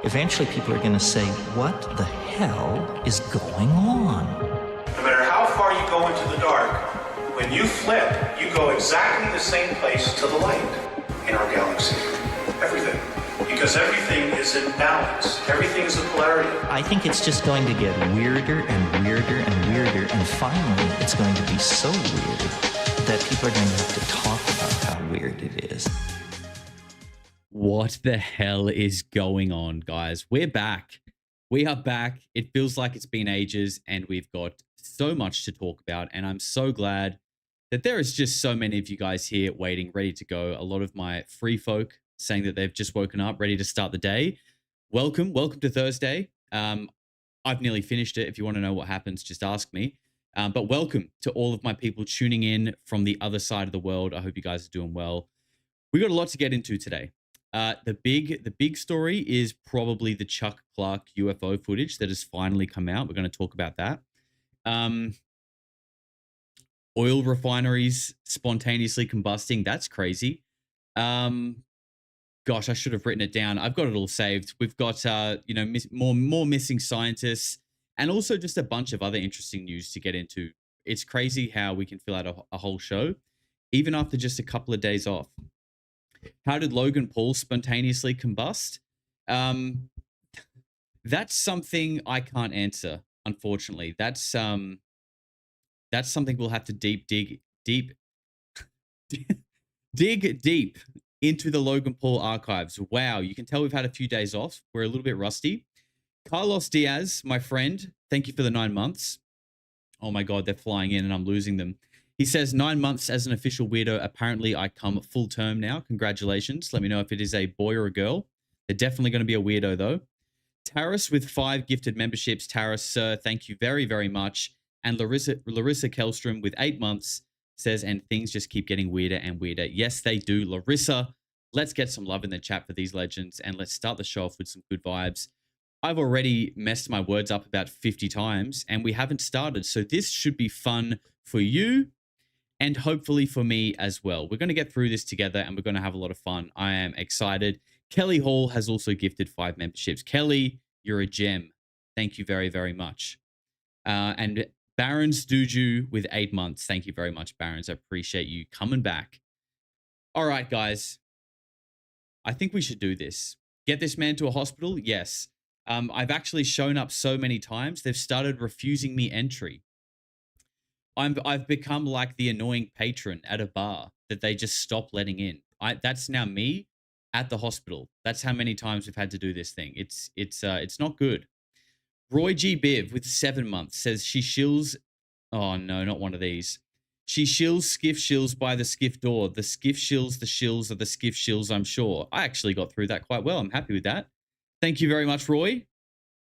eventually people are going to say, what the hell is going on? No matter how far you go into the dark, when you flip, you go exactly the same place to the light in our galaxy. Everything. Because everything is in balance. Everything is a polarity. I think it's just going to get weirder and weirder and weirder, and finally it's going to be so weird that people are going to have to talk about how weird it is. What the hell is going on, guys? We're back. We are back. It feels like it's been ages, and we've got so much to talk about, and I'm so glad that there is just so many of you guys here waiting, ready to go. A lot of my free folk saying that they've just woken up, ready to start the day. Welcome to Thursday. I've nearly finished it. If you want to know what happens, just ask me. But welcome to all of my people tuning in from the other side of the world. I hope you guys are doing well. We got a lot to get into today. The big story is probably the Chuck Clark UFO footage that has finally come out. We're going to talk about that. Oil refineries spontaneously combusting. That's crazy. Gosh, I should have written it down. I've got it all saved. We've got, more missing scientists, and also just a bunch of other interesting news to get into. It's crazy how we can fill out a whole show, even after just a couple of days off. How did Logan Paul spontaneously combust? That's something I can't answer, unfortunately. That's something we'll have to dig deep into the Logan Paul archives. Wow, you can tell we've had a few days off. We're a little bit rusty. Carlos Diaz, my friend, thank you for the 9 months. Oh my God, they're flying in and I'm losing them. He says 9 months as an official weirdo. Apparently I come full term now. Congratulations. Let me know if it is a boy or a girl. They're definitely going to be a weirdo though. Taris with 5 gifted memberships. Taris, sir, thank you very, very much. And Larissa Kellstrom with 8 months says, and things just keep getting weirder and weirder. Yes, they do. Larissa, let's get some love in the chat for these legends, and let's start the show off with some good vibes. I've already messed my words up about 50 times, and we haven't started. So this should be fun for you and hopefully for me as well. We're going to get through this together, and we're going to have a lot of fun. I am excited. Kelly Hall has also gifted 5 memberships. Kelly, you're a gem. Thank you very, very much. And Barons Duju with 8 months. Thank you very much, Barons. I appreciate you coming back. All right, guys. I think we should do this. Get this man to a hospital? Yes. I've actually shown up so many times, they've started refusing me entry. I've become like the annoying patron at a bar that they just stop letting in. That's now me at the hospital. That's how many times we've had to do this thing. It's not good. Roy G. Biv with 7 months says she shills. Oh no, not one of these. She shills skiff shills by the skiff door. The skiff shills, the shills of the skiff shills, I'm sure. I actually got through that quite well. I'm happy with that. Thank you very much, Roy.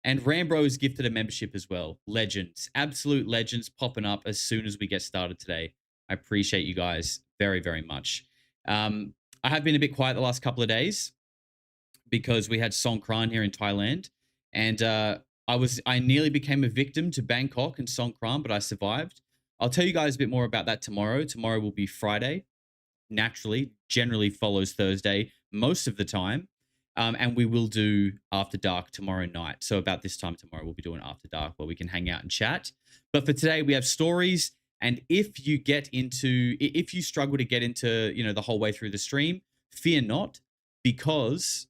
And Rambro has gifted a membership as well. Legends, absolute legends popping up as soon as we get started today. I appreciate you guys very, very much. I have been a bit quiet the last couple of days because we had Songkran here in Thailand, and I nearly became a victim to Bangkok and Songkran, but I survived. I'll tell you guys a bit more about that tomorrow. Tomorrow will be Friday. Naturally, generally follows Thursday most of the time. And we will do After Dark tomorrow night. So about this time tomorrow, we'll be doing After Dark where we can hang out and chat. But for today, we have stories. And if you struggle to get into, the whole way through the stream, fear not, because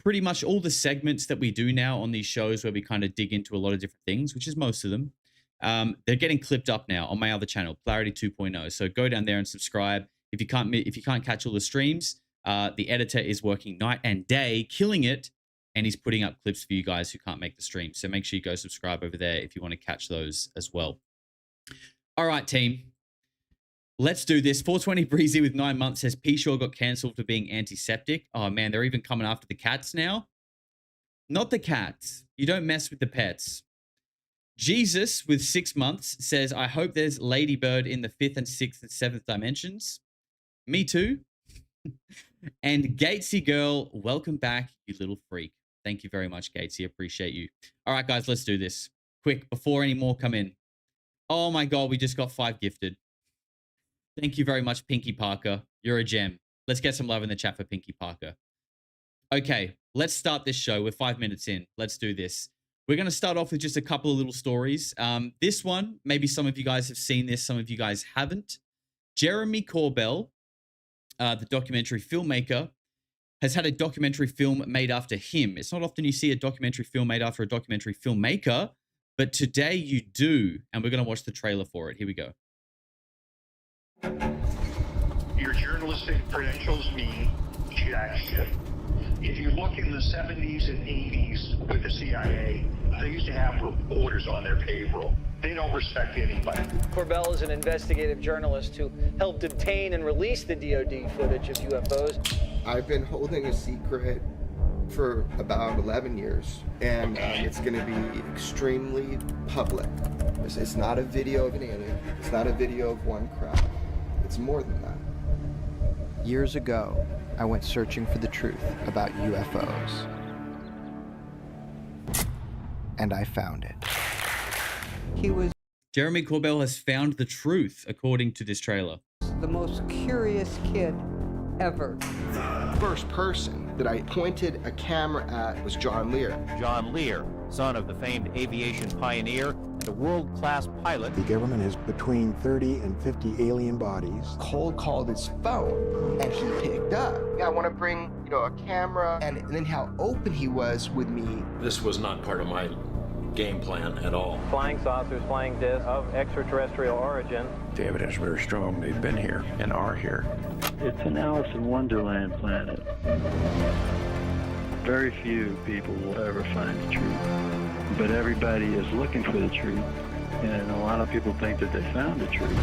pretty much all the segments that we do now on these shows where we kind of dig into a lot of different things, which is most of them, they're getting clipped up now on my other channel, Polarity 2.0. So go down there and subscribe. If you can't catch all the streams, the editor is working night and day, killing it, and he's putting up clips for you guys who can't make the stream. So make sure you go subscribe over there if you want to catch those as well. All right, team. Let's do this. 420 Breezy with 9 months says P-Shaw got cancelled for being antiseptic. Oh, man, they're even coming after the cats now. Not the cats. You don't mess with the pets. Jesus with 6 months says, I hope there's Ladybird in the 5th and 6th and 7th dimensions. Me too. And Gatesy Girl, welcome back, you little freak. Thank you very much, Gatesy. Appreciate you. All right, guys, let's do this. Quick, before any more come in. Oh, my God, we just got 5 gifted. Thank you very much, Pinky Parker. You're a gem. Let's get some love in the chat for Pinky Parker. Okay, let's start this show. We're 5 minutes in. Let's do this. We're going to start off with just a couple of little stories. This one, maybe some of you guys have seen this, some of you guys haven't. Jeremy Corbell, the documentary filmmaker, has had a documentary film made after him. It's not often you see a documentary film made after a documentary filmmaker, but today you do, and we're going to watch the trailer for it. Here we go. Your journalistic credentials mean jack shit. If you look in the 70s and 80s with the CIA, they used to have reporters on their payroll. They don't respect anybody. Corbell is an investigative journalist who helped obtain and release the DoD footage of UFOs. I've been holding a secret for about 11 years, and it's going to be extremely public. It's not a video of an alien. It's not a video of one crowd. It's more than that. Years ago, I went searching for the truth about UFOs. And I found it. He was Jeremy Corbell has found the truth, according to this trailer. the most curious kid ever. First person that I pointed a camera at was John Lear. John Lear, son of the famed aviation pioneer and a world-class pilot. The government has between 30 and 50 alien bodies. Cold called his phone, and he picked up. I want to bring, a camera, and then how open he was with me. This was not part of my game plan at all. Flying saucers, flying discs of extraterrestrial origin. The evidence is very strong. They've been here and are here. It's an Alice in Wonderland planet. Very few people will ever find the truth. But everybody is looking for the truth. And a lot of people think that they found the truth.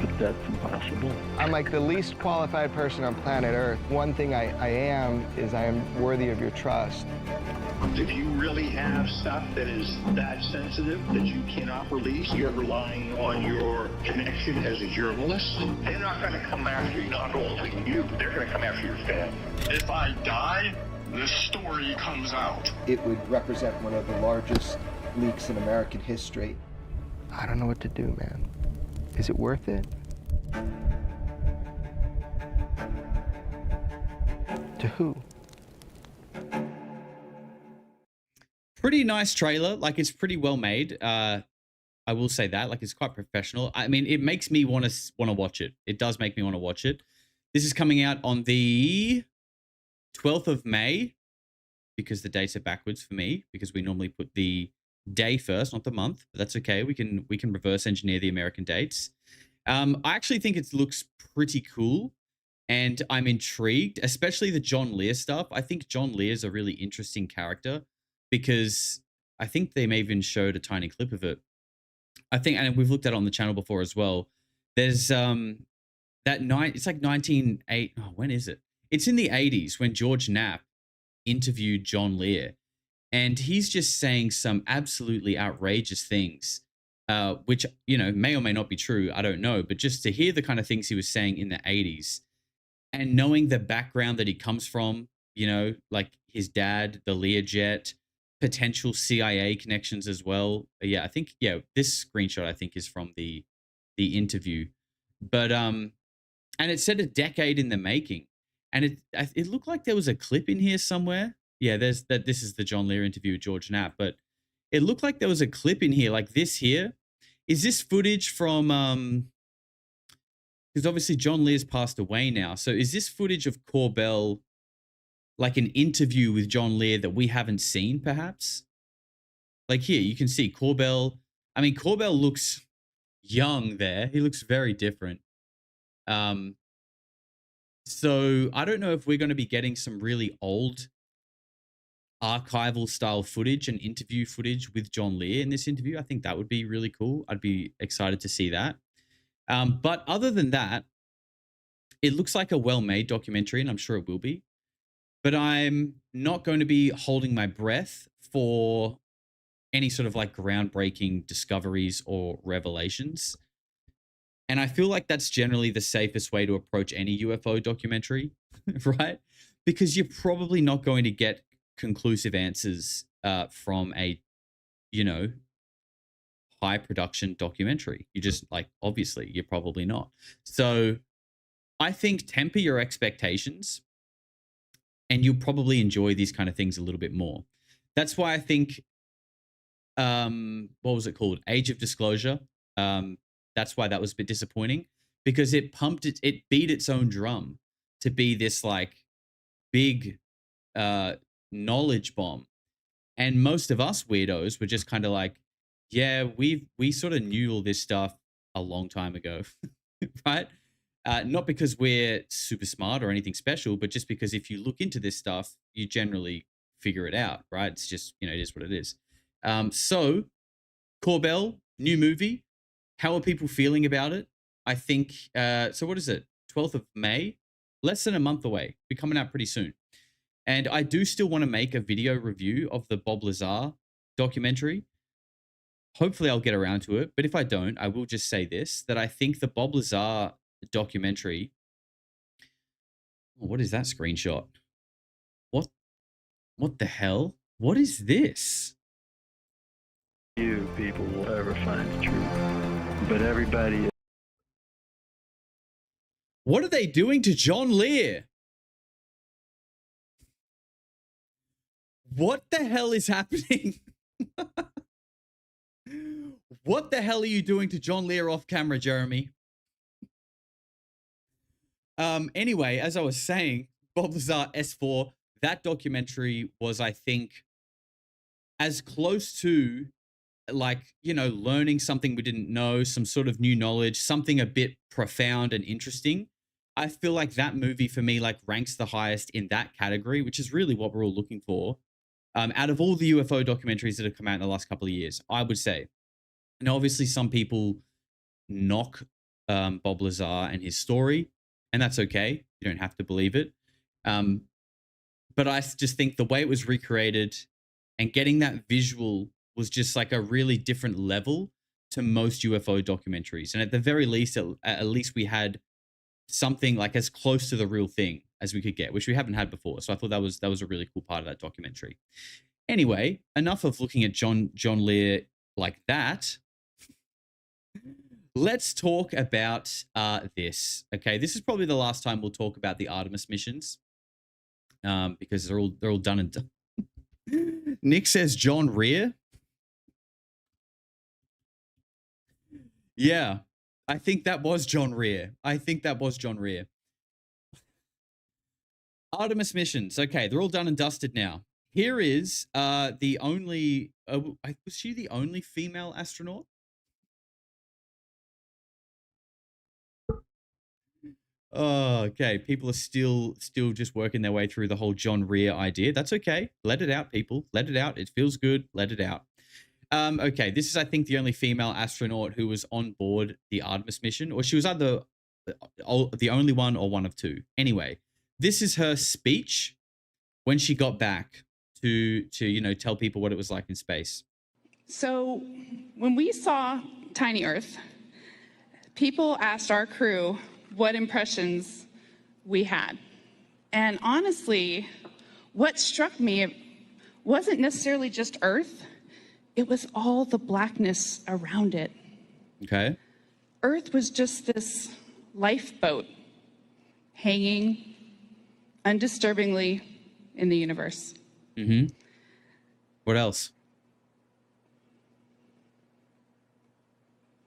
But that's impossible. I'm like the least qualified person on planet Earth. One thing I am is I am worthy of your trust. If you really have stuff that is that sensitive that you cannot release, you're relying on your connection as a journalist. They're not going to come after you, not only you, they're going to come after your family. If I die, this story comes out. It would represent one of the largest leaks in American history. I don't know what to do, man. Is it worth it? To who? Pretty nice trailer. Like, it's pretty well made. I will say that. Like, it's quite professional. I mean, it makes me want to watch it. It does make me want to watch it. This is coming out on the 12th of May, because the dates are backwards for me, because we normally put the day first, not the month. But that's okay. We can reverse engineer the American dates. I actually think it looks pretty cool, and I'm intrigued, especially the John Lear stuff. I think John Lear is a really interesting character, because I think they may even showed a tiny clip of it. I think, and we've looked at it on the channel before as well. There's it's like 1980. Oh, when is it? It's in the 80s when George Knapp interviewed John Lear, and he's just saying some absolutely outrageous things, which, may or may not be true. I don't know. But just to hear the kind of things he was saying in the 80s, and knowing the background that he comes from, like his dad, the Learjet, potential CIA connections as well. Yeah, I think, this screenshot, I think, is from the interview. But, and it said a decade in the making. And it looked like there was a clip in here somewhere. Yeah, this is the John Lear interview with George Knapp, but it looked like there was a clip in here, like this here. Is this footage from, because obviously John Lear's passed away now. So is this footage of Corbell, like an interview with John Lear that we haven't seen, perhaps? Like here, you can see Corbell. I mean, Corbell looks young there. He looks very different. So I don't know if we're going to be getting some really old archival style footage and interview footage with John Lear in this interview. I think that would be really cool. I'd be excited to see that. But other than that, it looks like a well-made documentary, and I'm sure it will be. But I'm not going to be holding my breath for any sort of like groundbreaking discoveries or revelations. And I feel like that's generally the safest way to approach any UFO documentary, right? Because you're probably not going to get conclusive answers from a, high production documentary. You just, like, obviously, you're probably not. So I think temper your expectations. and you'll probably enjoy these kind of things a little bit more. That's why I think, what was it called? Age of Disclosure. That's why that was a bit disappointing, because it beat its own drum to be this like big knowledge bomb. And most of us weirdos were just kind of like, yeah, we sort of knew all this stuff a long time ago, right? Not because we're super smart or anything special, but just because if you look into this stuff, you generally figure it out, right? It's just, it is what it is. So Corbell, new movie. How are people feeling about it? I think, so what is it? 12th of May? Less than a month away. Be coming out pretty soon. And I do still want to make a video review of the Bob Lazar documentary. Hopefully I'll get around to it. But if I don't, I will just say this, that I think the Bob Lazar documentary... Oh, what is that screenshot? What the hell? What is this? Few people will ever find the truth, but everybody... What are they doing to John Lear? What the hell is happening? What the hell are you doing to John Lear off camera, Jeremy? Anyway, as I was saying, Bob Lazar S4, that documentary was, I think, as close to like, learning something we didn't know, some sort of new knowledge, something a bit profound and interesting. I feel like that movie for me, like, ranks the highest in that category, which is really what we're all looking for. Out of all the UFO documentaries that have come out in the last couple of years, I would say. And obviously some people knock Bob Lazar and his story, and that's okay. You don't have to believe it. But I just think the way it was recreated and getting that visual was just like a really different level to most UFO documentaries. And at the very least, at least we had something like as close to the real thing as we could get, which we haven't had before. So I thought that was a really cool part of that documentary. Anyway, enough of looking at John Lear like that. Let's talk about this. Okay, this is probably the last time we'll talk about the Artemis missions, because they're all done and done. Nick says John Rear. Yeah, I think that was John Rear. Artemis missions. Okay, they're all done and dusted now. Here is the only... was she the only female astronaut? Oh, okay. People are still just working their way through the whole John Rear idea. That's okay. Let it out, people. Let it out. It feels good. Let it out. Okay, this is, I think, the only female astronaut who was on board the Artemis mission, or she was either the only one or one of two. Anyway, this is her speech when she got back to tell people what it was like in space. So when we saw Tiny Earth, people asked our crew what impressions we had. And honestly, what struck me wasn't necessarily just Earth, it was all the blackness around it. Okay. Earth was just this lifeboat hanging undisturbingly in the universe. Mm-hmm. What else?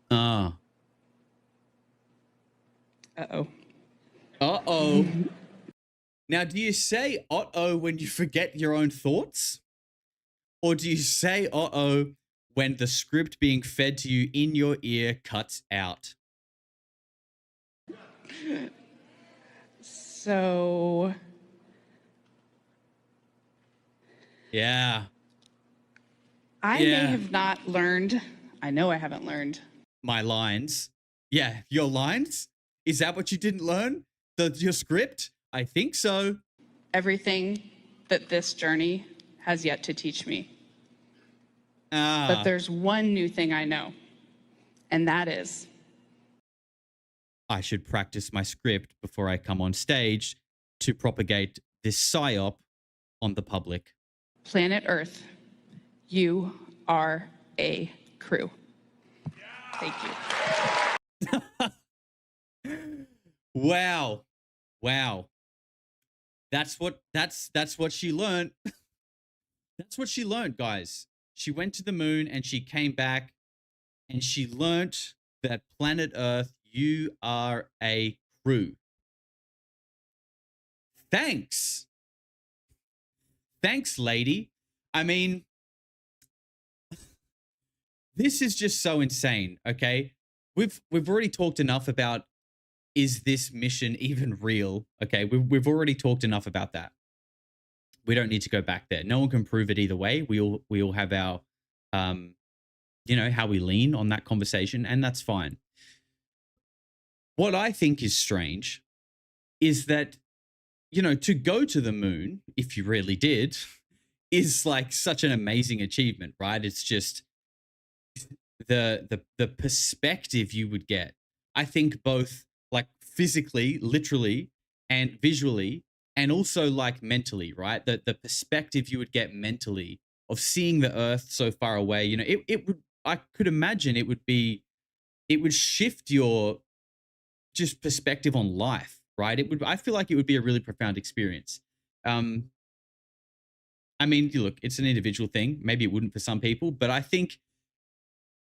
Uh-oh. Uh-oh. Now, do you say uh-oh when you forget your own thoughts? Or do you say uh-oh when the script being fed to you in your ear cuts out? So... Yeah. I may have not learned. I know I haven't learned. My lines. Yeah, your lines? Is that what you didn't learn? Your script? I think so. Everything that this journey has yet to teach me. But there's one new thing I know, and that is... I should practice my script before I come on stage to propagate this psyop on the public. Planet Earth, you are a crew. Thank you. Wow. That's what she learned. That's what she learned, guys. She went to the moon and she came back and she learnt that planet Earth, you are a crew. Thanks. Thanks, lady. I mean, this is just so insane, okay? We've already talked enough about, is this mission even real? Okay, we've already talked enough about that. We don't need to go back there. No one can prove it either way. We all have our how we lean on that conversation, and that's fine. What I think is strange is that, to go to the moon, if you really did, is like such an amazing achievement, right? It's just the perspective you would get. I think both like physically, literally, and visually, and also like mentally, right? The perspective you would get mentally of seeing the Earth so far away, it would, I could imagine it would shift your just perspective on life, right? I feel like it would be a really profound experience. I mean, look, it's an individual thing. Maybe it wouldn't for some people, but I think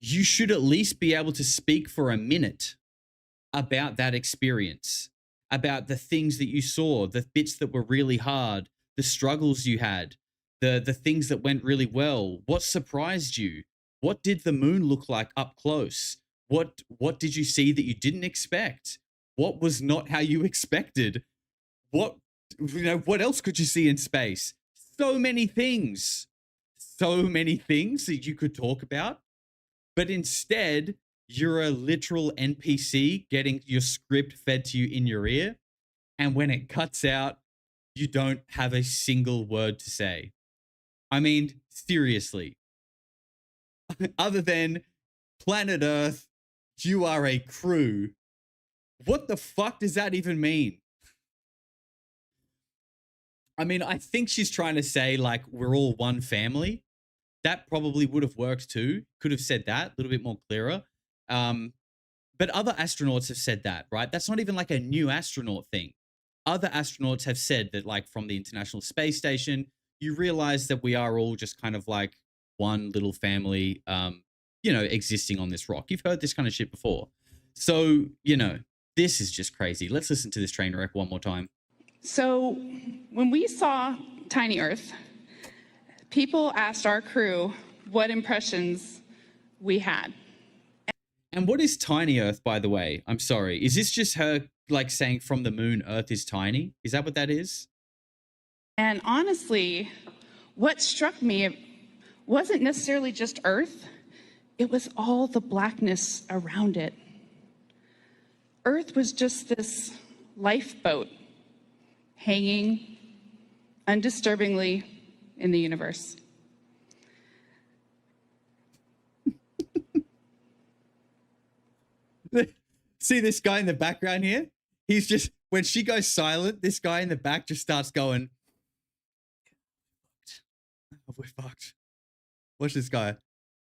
you should at least be able to speak for a minute about that experience, about the things that you saw, the bits that were really hard, the struggles you had, the things that went really well. What surprised you? What did the moon look like up close? What did you see that you didn't expect? What was not how you expected? What else could you see in space? So many things that you could talk about, but instead you're a literal NPC getting your script fed to you in your ear, and when it cuts out, you don't have a single word to say. I mean, seriously. Other than planet Earth, you are a crew. What the fuck does that even mean? I mean, I think she's trying to say, like, we're all one family. That probably would have worked too. Could have said that a little bit more clearer. But other astronauts have said that, right? That's not even like a new astronaut thing. Other astronauts have said that, like, from the International Space Station, you realize that we are all just kind of like one little family, existing on this rock. You've heard this kind of shit before. So, this is just crazy. Let's listen to this train wreck one more time. So when we saw Tiny Earth, people asked our crew what impressions we had. And what is Tiny Earth, by the way? I'm sorry. Is this just her like saying from the moon, Earth is tiny? Is that what that is? And honestly, what struck me wasn't necessarily just Earth. It was all the blackness around it. Earth was just this lifeboat hanging undisturbingly in the universe. See this guy in the background here? He's just, when she goes silent, this guy in the back just starts going, oh, we're fucked. Watch this guy.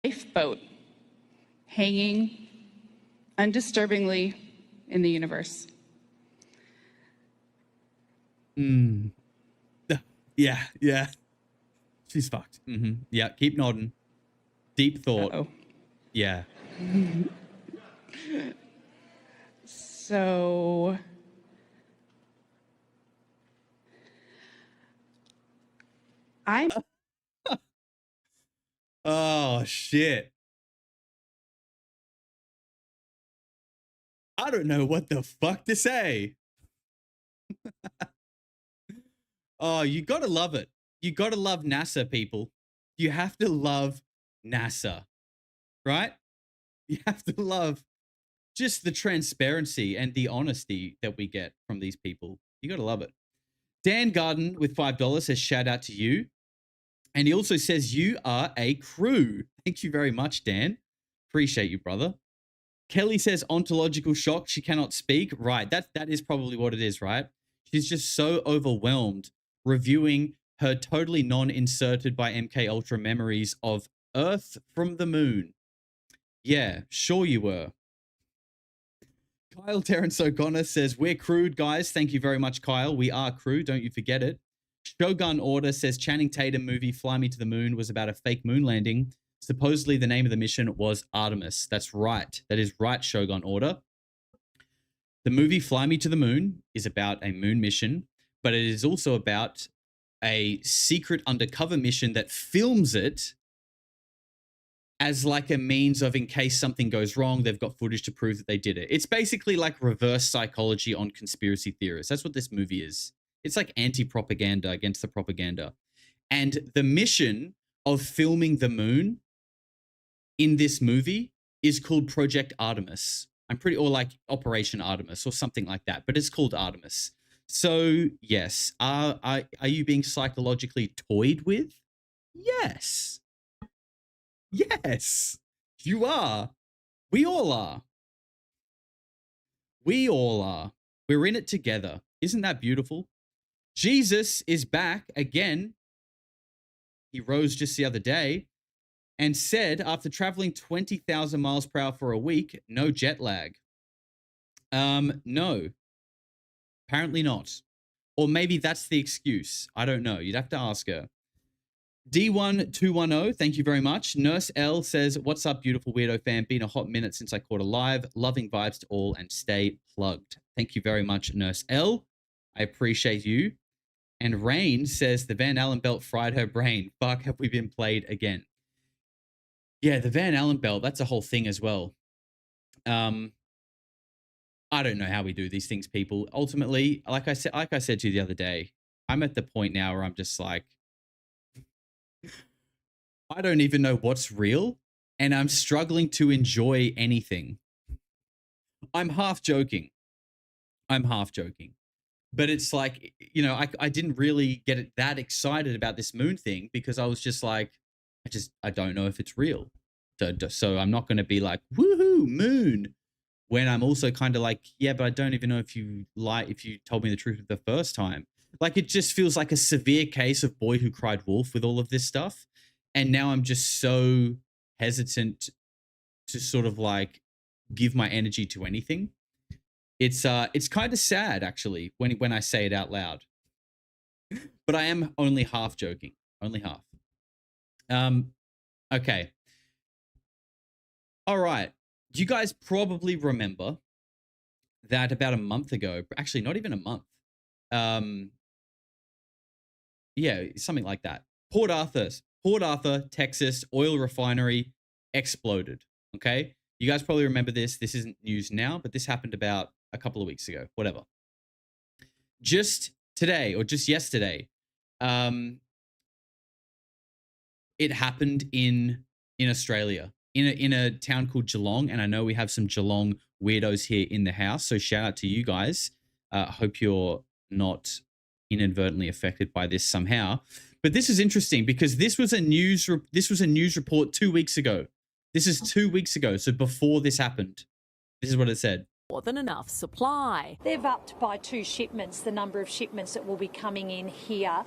Lifeboat hanging undisturbingly in the universe. Yeah. She's fucked. Yeah, keep nodding. Deep thought. Uh-oh. Yeah. So I'm oh shit. I don't know what the fuck to say. Oh, you gotta love it. You gotta love NASA, people. You have to love NASA, right? You have to love just the transparency and the honesty that we get from these people. You gotta love it. Dan Garden with $5 says shout out to you. And he also says you are a crew. Thank you very much, Dan. Appreciate you, brother. Kelly says ontological shock. She cannot speak. Right. That is probably what it is, right? She's just so overwhelmed reviewing her totally non-inserted by MK Ultra memories of Earth from the moon. Yeah, sure you were. Kyle Terrence O'Connor says, we're crude, guys. Thank you very much, Kyle. We are crude. Don't you forget it. Shogun Order says, Channing Tatum movie Fly Me to the Moon was about a fake moon landing. Supposedly the name of the mission was Artemis. That's right. That is right, Shogun Order. The movie Fly Me to the Moon is about a moon mission, but it is also about a secret undercover mission that films it as like a means of, in case something goes wrong, they've got footage to prove that they did it. It's basically like reverse psychology on conspiracy theorists. That's what this movie is. It's like anti-propaganda against the propaganda. And the mission of filming the moon in this movie is called Project Artemis. Or like Operation Artemis or something like that, but it's called Artemis. So yes, are you being psychologically toyed with? Yes. Yes, you are. We all are. We all are. We're in it together. Isn't that beautiful? Jesus is back again. He rose just the other day and said, after traveling 20,000 miles per hour for a week, no jet lag. No. Apparently not. Or maybe that's the excuse. I don't know. You'd have to ask her. D1210, thank you very much. Nurse L says, what's up, beautiful weirdo fan? Been a hot minute since I caught a live. Loving vibes to all and stay plugged. Thank you very much, Nurse L. I appreciate you. And Rain says, the Van Allen belt fried her brain. Fuck, have we been played again? Yeah, the Van Allen belt, that's a whole thing as well. I don't know how we do these things, people. Ultimately, like I said to you the other day, I'm at the point now where I'm just like, I don't even know what's real, and I'm struggling to enjoy anything. I'm half joking. But it's like, you know, I didn't really get that excited about this moon thing because I was just like, I don't know if it's real. So I'm not going to be like, woohoo, moon. When I'm also kind of like, yeah, but I don't even know if you told me the truth the first time. Like, it just feels like a severe case of boy who cried wolf with all of this stuff. And now I'm just so hesitant to sort of like give my energy to anything. It's kind of sad actually when I say it out loud. But I am only half joking. Only half. Okay. All right. You guys probably remember that about a month ago, actually not even a month. Yeah, something like that. Port Arthur, Texas oil refinery exploded. Okay. You guys probably remember this. This isn't news now, but this happened about a couple of weeks ago, whatever. Just today or just yesterday, it happened in Australia, in a town called Geelong. And I know we have some Geelong weirdos here in the house. So shout out to you guys. Hope you're not inadvertently affected by this somehow. But this is interesting because this was a news report 2 weeks ago. This is 2 weeks ago. So before this happened, this is what it said. More than enough supply. They've upped by 2 shipments the number of shipments that will be coming in here.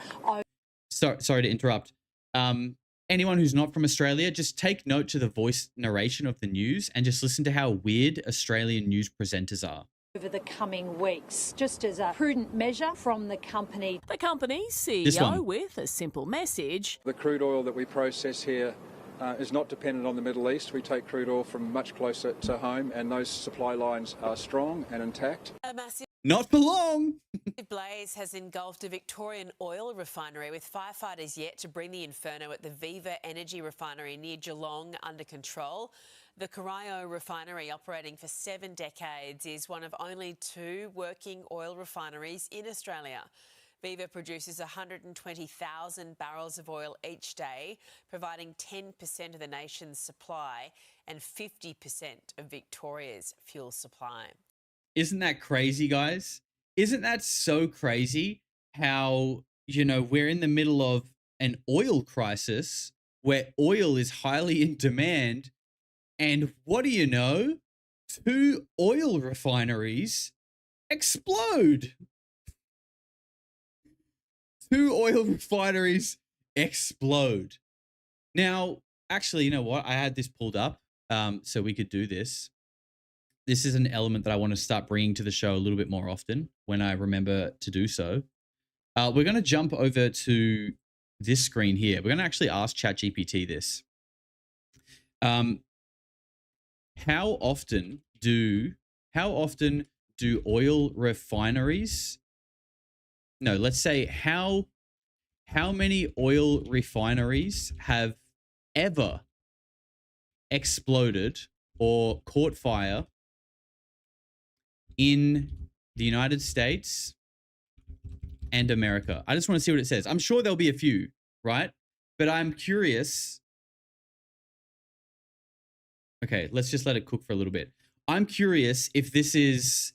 Sorry to interrupt. Anyone who's not from Australia, just take note to the voice narration of the news and just listen to how weird Australian news presenters are. Over the coming weeks, just as a prudent measure from the company. The company's CEO with a simple message. The crude oil that we process here is not dependent on the Middle East. We take crude oil from much closer to home, and those supply lines are strong and intact. A massive Not for long. blaze has engulfed a Victorian oil refinery, with firefighters yet to bring the inferno at the Viva Energy refinery near Geelong under control. The Corio refinery, operating for 7 decades, is one of only 2 working oil refineries in Australia. Viva produces 120,000 barrels of oil each day, providing 10% of the nation's supply and 50% of Victoria's fuel supply. Isn't that crazy, guys? Isn't that so crazy how, you know, we're in the middle of an oil crisis where oil is highly in demand, and what do you know? 2 oil refineries explode. 2 oil refineries explode. Now, actually, you know what? I had this pulled up so we could do this. this is an element that I want to start bringing to the show a little bit more often when I remember to do so. We're going to jump over to this screen here. We're going to actually ask ChatGPT this. How often do oil refineries? No, let's say how many oil refineries have ever exploded or caught fire in the United States and America? I just want to see what it says. I'm sure there'll be a few, right? But I'm curious. Okay, let's just let it cook for a little bit. I'm curious if this is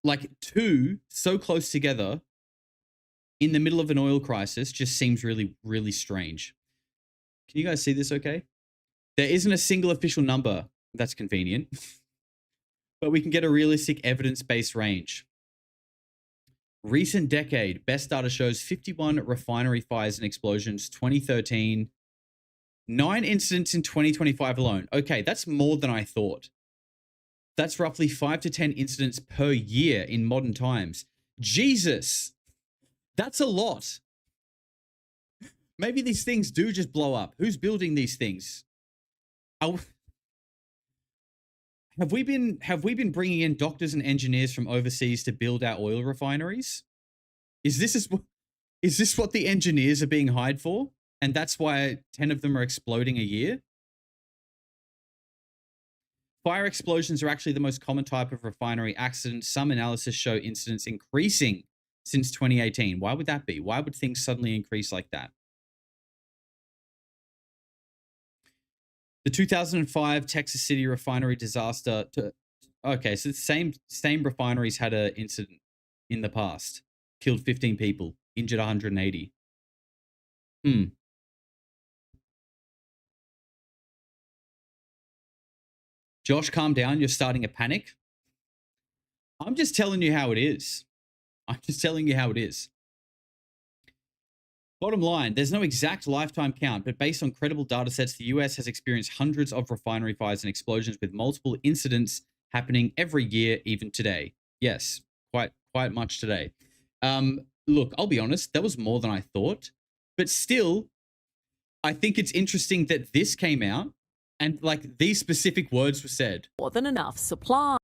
like two so close together in the middle of an oil crisis just seems really, really strange. Can you guys see this okay? There isn't a single official number. That's convenient. But we can get a realistic evidence-based range. Recent decade, best data shows 51 refinery fires and explosions, 2013. 9 incidents in 2025 alone. Okay, that's more than I thought. That's roughly 5 to 10 incidents per year in modern times. Jesus, that's a lot. Maybe these things do just blow up. Who's building these things? Have we been bringing in doctors and engineers from overseas to build our oil refineries? Is this what the engineers are being hired for? And that's why 10 of them are exploding a year? Fire explosions are actually the most common type of refinery accident. Some analysis show incidents increasing since 2018. Why would that be? Why would things suddenly increase like that? The 2005 Texas City refinery disaster. Okay, so the same refineries had an incident in the past. Killed 15 people, injured 180. Josh, calm down. You're starting a panic. I'm just telling you how it is. Bottom line, there's no exact lifetime count, but based on credible data sets, the US has experienced hundreds of refinery fires and explosions with multiple incidents happening every year, even today. Yes, quite much today. Look, I'll be honest, that was more than I thought, but still, I think it's interesting that this came out and like these specific words were said. More than enough supply.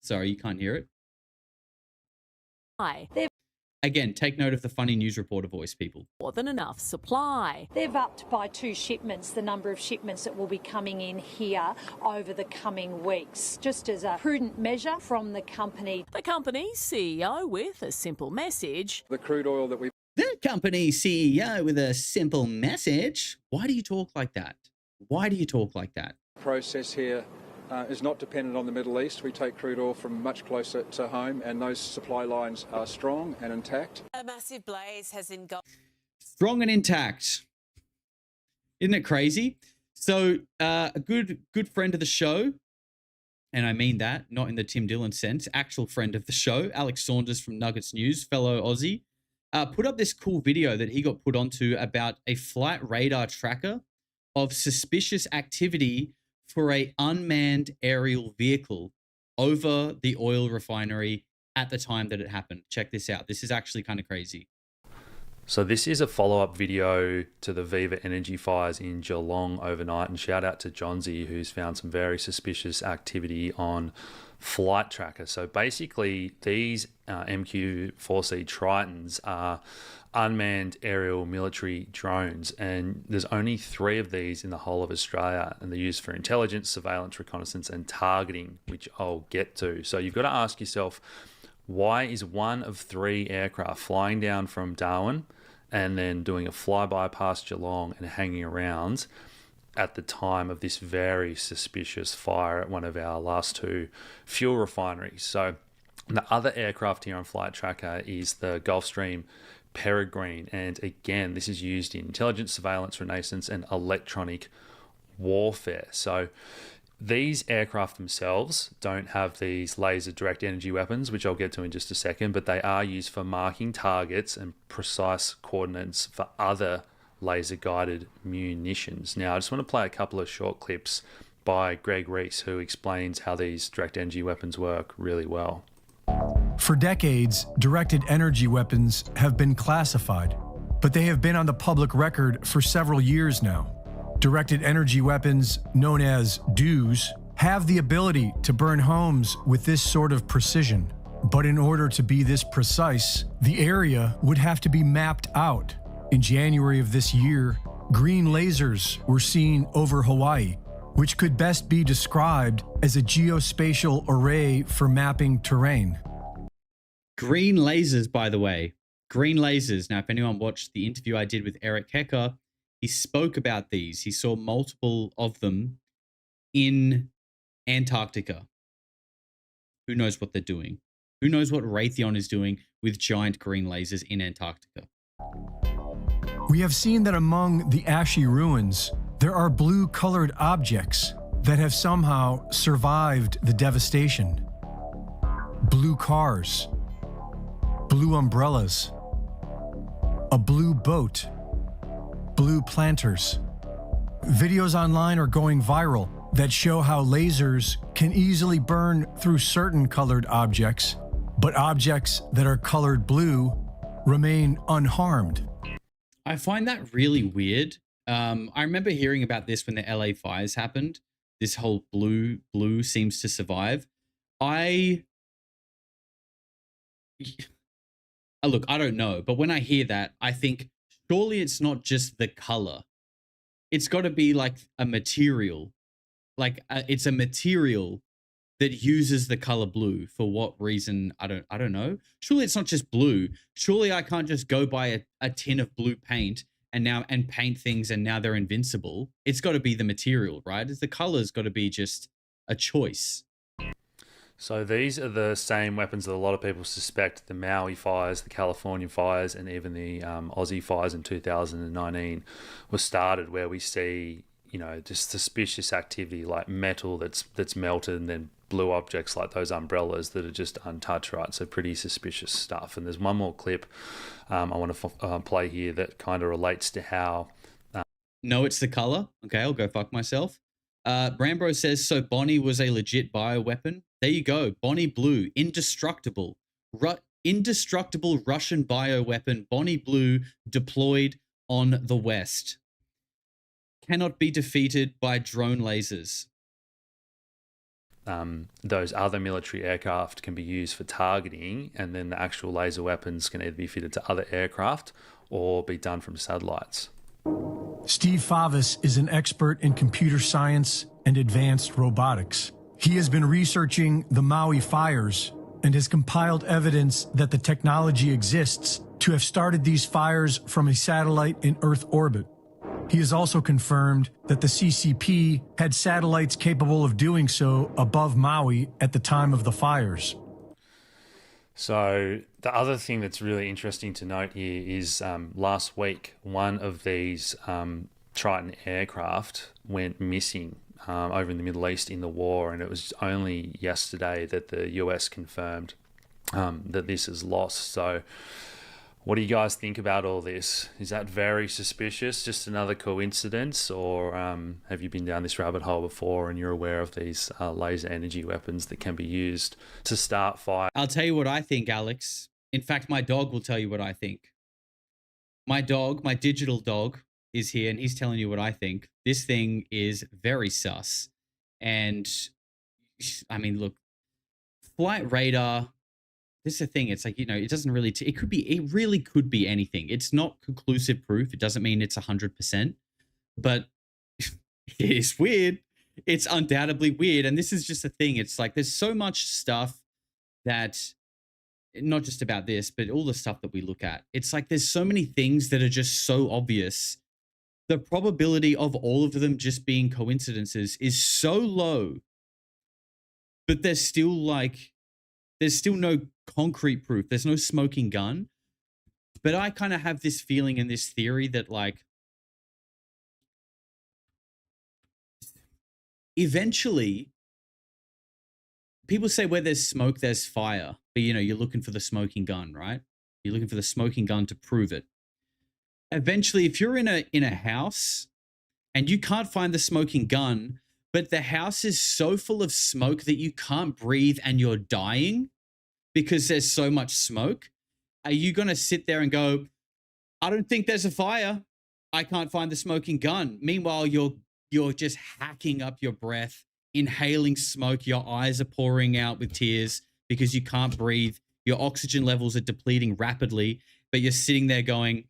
Sorry, you can't hear it. They've Again, take note of the funny news reporter voice, people. more than enough supply. They've upped by 2 shipments the number of shipments that will be coming in here over the coming weeks, just as a prudent measure from the company. The company's CEO with a simple message. The crude oil that we The company CEO with a simple message. Why do you talk like that? process here is not dependent on the Middle East. We take crude oil from much closer to home, and those supply lines are strong and intact. A massive blaze has engulfed. Strong and intact. Isn't it crazy? So a good friend of the show, and I mean that, not in the Tim Dillon sense, actual friend of the show, Alex Saunders from Nuggets News, fellow Aussie, put up this cool video that he got put onto about a flight radar tracker of suspicious activity for a unmanned aerial vehicle over the oil refinery at the time that it happened. Check this out. This is actually kind of crazy. So this is a follow-up video to the Viva Energy fires in Geelong overnight, and shout out to Johnsy, who's found some very suspicious activity on flight tracker. So basically these MQ-4C Tritons are unmanned aerial military drones, and there's only 3 of these in the whole of Australia, and they're used for intelligence, surveillance, reconnaissance and targeting, which I'll get to. So you've got to ask yourself, why is 1 of 3 aircraft flying down from Darwin and then doing a flyby past Geelong and hanging around at the time of this very suspicious fire at one of our last 2 fuel refineries? So the other aircraft here on Flight Tracker is the Gulfstream Peregrine, and again, this is used in intelligence, surveillance, reconnaissance and electronic warfare. So these aircraft themselves don't have these laser direct energy weapons, which I'll get to in just a second, but they are used for marking targets and precise coordinates for other laser guided munitions. Now, I just want to play a couple of short clips by Greg Reese, who explains how these direct energy weapons work really well. For decades, directed energy weapons have been classified, but they have been on the public record for several years now. Directed energy weapons, known as DEWs, have the ability to burn homes with this sort of precision. But in order to be this precise, the area would have to be mapped out. In January of this year, green lasers were seen over Hawaii, which could best be described as a geospatial array for mapping terrain. Green lasers, by the way. Green lasers. Now, if anyone watched the interview I did with Eric Hecker, he spoke about these. He saw multiple of them in Antarctica. Who knows what they're doing? Who knows what Raytheon is doing with giant green lasers in Antarctica? We have seen that among the ashy ruins, there are blue-colored objects that have somehow survived the devastation. Blue cars, blue umbrellas, a blue boat, blue planters. Videos online are going viral that show how lasers can easily burn through certain colored objects, but objects that are colored blue remain unharmed. I find that really weird. I remember hearing about this when the LA fires happened. This whole blue seems to survive. Look, I don't know, but when I hear that, I think surely it's not just the color. It's got to be like a material. It's a material that uses the color blue. For what reason? I don't know. Surely it's not just blue. Surely I can't just go buy a tin of blue paint and paint things and now they're invincible. It's got to be the material, right? The color's got to be just a choice. So these are the same weapons that a lot of people suspect the Maui fires, the California fires, and even the Aussie fires in 2019 were started, where we see, just suspicious activity like metal that's melted, and then blue objects like those umbrellas that are just untouched, right? So pretty suspicious stuff. And there's one more clip I want to play here that kind of relates to how... No, it's the color. Okay, I'll go fuck myself. Brambro says, so Bonnie was a legit bioweapon. There you go. Bonnie Blue, indestructible. Indestructible Russian bioweapon. Bonnie Blue deployed on the West. Cannot be defeated by drone lasers. Those other military aircraft can be used for targeting, and then the actual laser weapons can either be fitted to other aircraft or be done from satellites. Steve Favis is an expert in computer science and advanced robotics. He has been researching the Maui fires and has compiled evidence that the technology exists to have started these fires from a satellite in Earth orbit. He has also confirmed that the CCP had satellites capable of doing so above Maui at the time of the fires. So the other thing that's really interesting to note here is last week, one of these Triton aircraft went missing over in the Middle East in the war, and it was only yesterday that the US confirmed that this is lost. So what do you guys think about all this? Is that very suspicious, just another coincidence, or have you been down this rabbit hole before and you're aware of these laser energy weapons that can be used to start fire? I'll tell you what I think, Alex. In fact, my dog will tell you what I think. My dog, my digital dog, is here and he's telling you what I think. This thing is very sus. And I mean, look, flight radar, this is the thing. It's like, it doesn't really, it really could be anything. It's not conclusive proof. It doesn't mean it's 100%, but it is weird. It's undoubtedly weird. And this is just a thing. It's like, there's so much stuff that, not just about this, but all the stuff that we look at. It's like, there's so many things that are just so obvious. The probability of all of them just being coincidences is so low, but there's still no concrete proof. There's no smoking gun. But I kind of have this feeling and this theory that, like, eventually people say where there's smoke, there's fire. But, you're looking for the smoking gun, right? You're looking for the smoking gun to prove it. Eventually, if you're in a house and you can't find the smoking gun, but the house is so full of smoke that you can't breathe and you're dying because there's so much smoke. Are you going to sit there and go, I don't think there's a fire. I can't find the smoking gun. Meanwhile, you're just hacking up your breath, inhaling smoke. Your eyes are pouring out with tears because you can't breathe. Your oxygen levels are depleting rapidly, but you're sitting there going,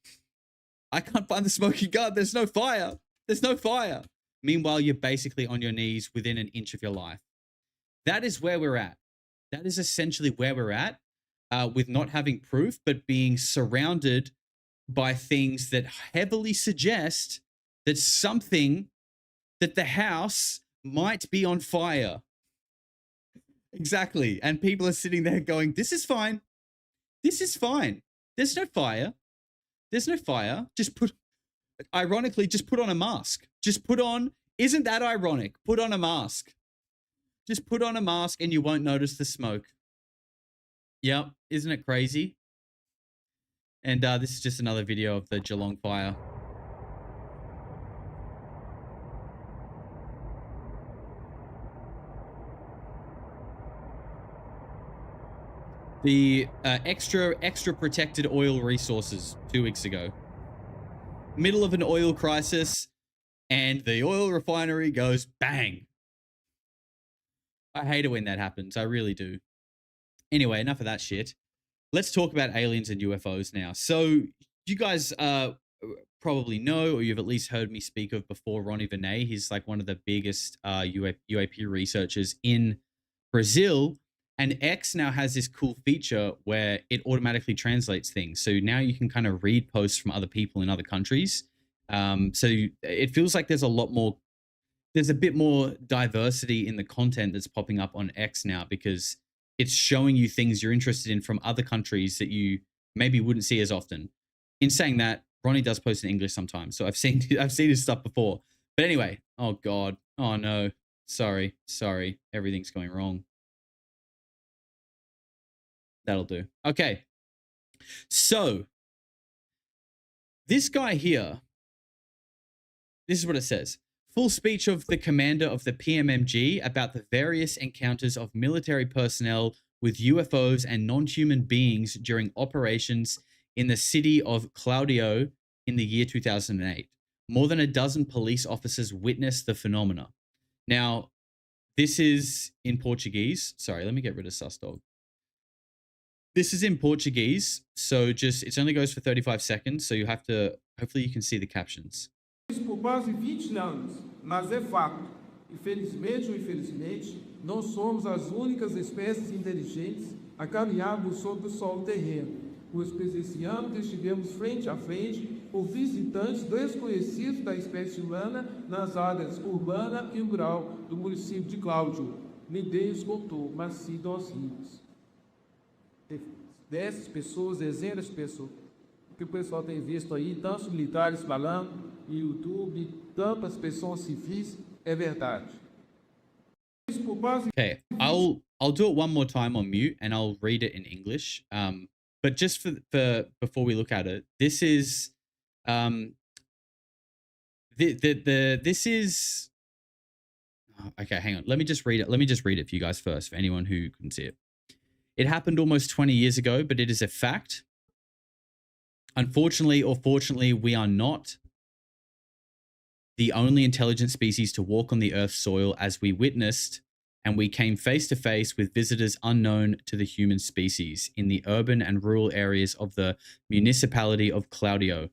I can't find the smoking gun. There's no fire. There's no fire. Meanwhile, you're basically on your knees within an inch of your life. That is where we're at. That is essentially where we're at with not having proof, but being surrounded by things that heavily suggest that that the house might be on fire. Exactly. And people are sitting there going, this is fine. This is fine. There's no fire. There's no fire. Ironically, just put on a mask. Isn't that ironic? Put on a mask. Just put on a mask and you won't notice the smoke. Yep. Isn't it crazy? And this is just another video of the Geelong fire. The extra protected oil resources 2 weeks ago. Middle of an oil crisis, and the oil refinery goes bang. I hate it when that happens. I really do. Anyway, enough of that shit. Let's talk about aliens and UFOs now. So you guys probably know, or you've at least heard me speak of before, Ronnie Vinay. He's like one of the biggest UAP researchers in Brazil. And X now has this cool feature where it automatically translates things. So now you can kind of read posts from other people in other countries. So it feels like there's a bit more diversity in the content that's popping up on X now, because it's showing you things you're interested in from other countries that you maybe wouldn't see as often. In saying that, Ronnie does post in English sometimes, so I've seen his stuff before. But anyway, oh God, oh no, sorry, everything's going wrong. That'll do. Okay, so this guy here, this is what it says. Full speech of the commander of the PMMG about the various encounters of military personnel with UFOs and non-human beings during operations in the city of Claudio in the year 2008. More than a dozen police officers witnessed the phenomena. Now, this is in Portuguese. Sorry, let me get rid of Susdog. This is in Portuguese, so it only goes for 35 seconds, so you have to, hopefully you can see the captions. Por quase 20 anos, mas é fato. Infelizmente ou infelizmente, não somos as únicas espécies inteligentes a caminharmos sobre o solo terreno, pois presenciamos e estivemos frente a frente por visitantes desconhecidos da espécie humana nas áreas urbana e rural do município de Cláudio. Ninguém os contou, mas sim nós rimos. Dessas pessoas, dezenas de pessoas, que o pessoal tem visto aí, tantos militares falando, YouTube, tantas pessoas civis, é verdade. Okay, I'll do it one more time on mute and I'll read it in English. But just for before we look at it, this is this is okay, hang on. Let me just read it. Let me just read it for you guys first, for anyone who couldn't see it. It happened almost 20 years ago, but it is a fact. Unfortunately or fortunately, we are not the only intelligent species to walk on the Earth's soil, as we witnessed, and we came face to face with visitors unknown to the human species in the urban and rural areas of the municipality of Claudio.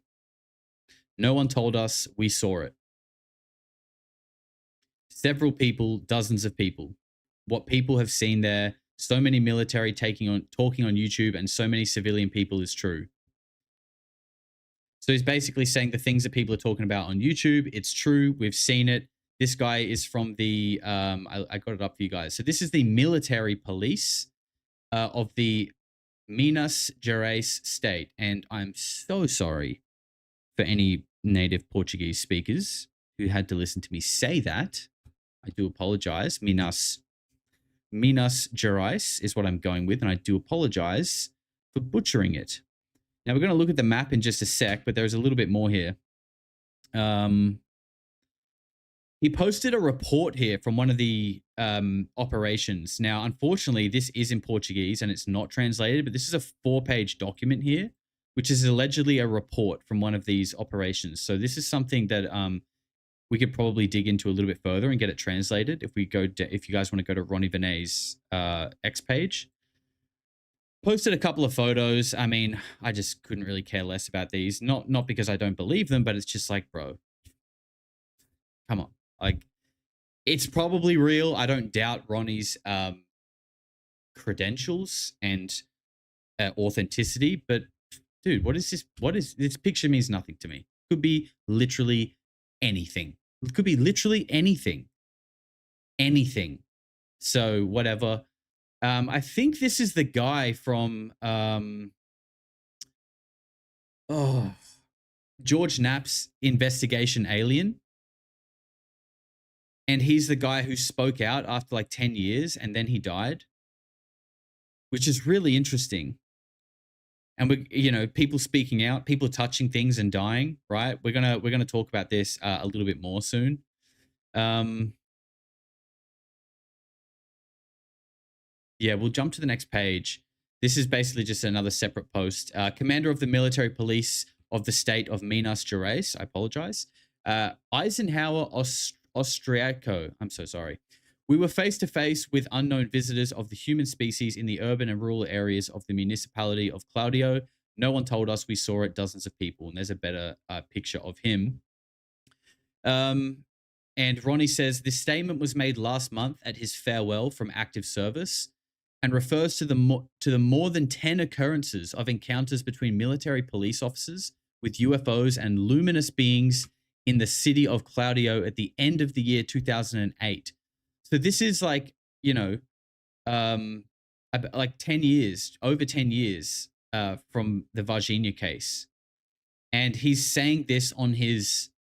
No one told us, we saw it. Several people, dozens of people. What people have seen there, so many military talking on YouTube, and so many civilian people is true. So he's basically saying the things that people are talking about on YouTube, it's true. We've seen it. This guy is from the, I got it up for you guys. So this is the military police of the Minas Gerais state. And I'm so sorry for any native Portuguese speakers who had to listen to me say that. I do apologize. Minas Gerais is what I'm going with. And I do apologize for butchering it. Now, we're going to look at the map in just a sec, but there's a little bit more here. He posted a report here from one of the operations. Now, unfortunately, this is in Portuguese and it's not translated, but this is a 4-page document here, which is allegedly a report from one of these operations. So this is something that we could probably dig into a little bit further and get it translated. If you guys want to go to Ronnie Vinay's X page, posted a couple of photos. I mean, I just couldn't really care less about these. Not because I don't believe them, but it's just like, bro, come on. Like, it's probably real. I don't doubt Ronnie's credentials and authenticity, but dude, what is this? What is this picture? Means nothing to me. Could be literally anything. It could be literally anything. Anything. So whatever. I think this is the guy from George Knapp's Investigation Alien. And he's the guy who spoke out after like 10 years and then he died, which is really interesting. And people speaking out, people touching things and dying, right? We're gonna talk about this a little bit more soon. Yeah, we'll jump to the next page. This is basically just another separate post. Commander of the Military Police of the state of Minas Gerais, I apologize. Eisenhower Austriaco, I'm so sorry. We were face to face with unknown visitors of the human species in the urban and rural areas of the municipality of Claudio. No one told us. We saw it, dozens of people. And there's a better picture of him. And Ronnie says, this statement was made last month at his farewell from active service and refers to the more than 10 occurrences of encounters between military police officers with UFOs and luminous beings in the city of Claudio at the end of the year 2008. So this is like, like 10 years, over 10 years from the Varginha case. And he's saying this on his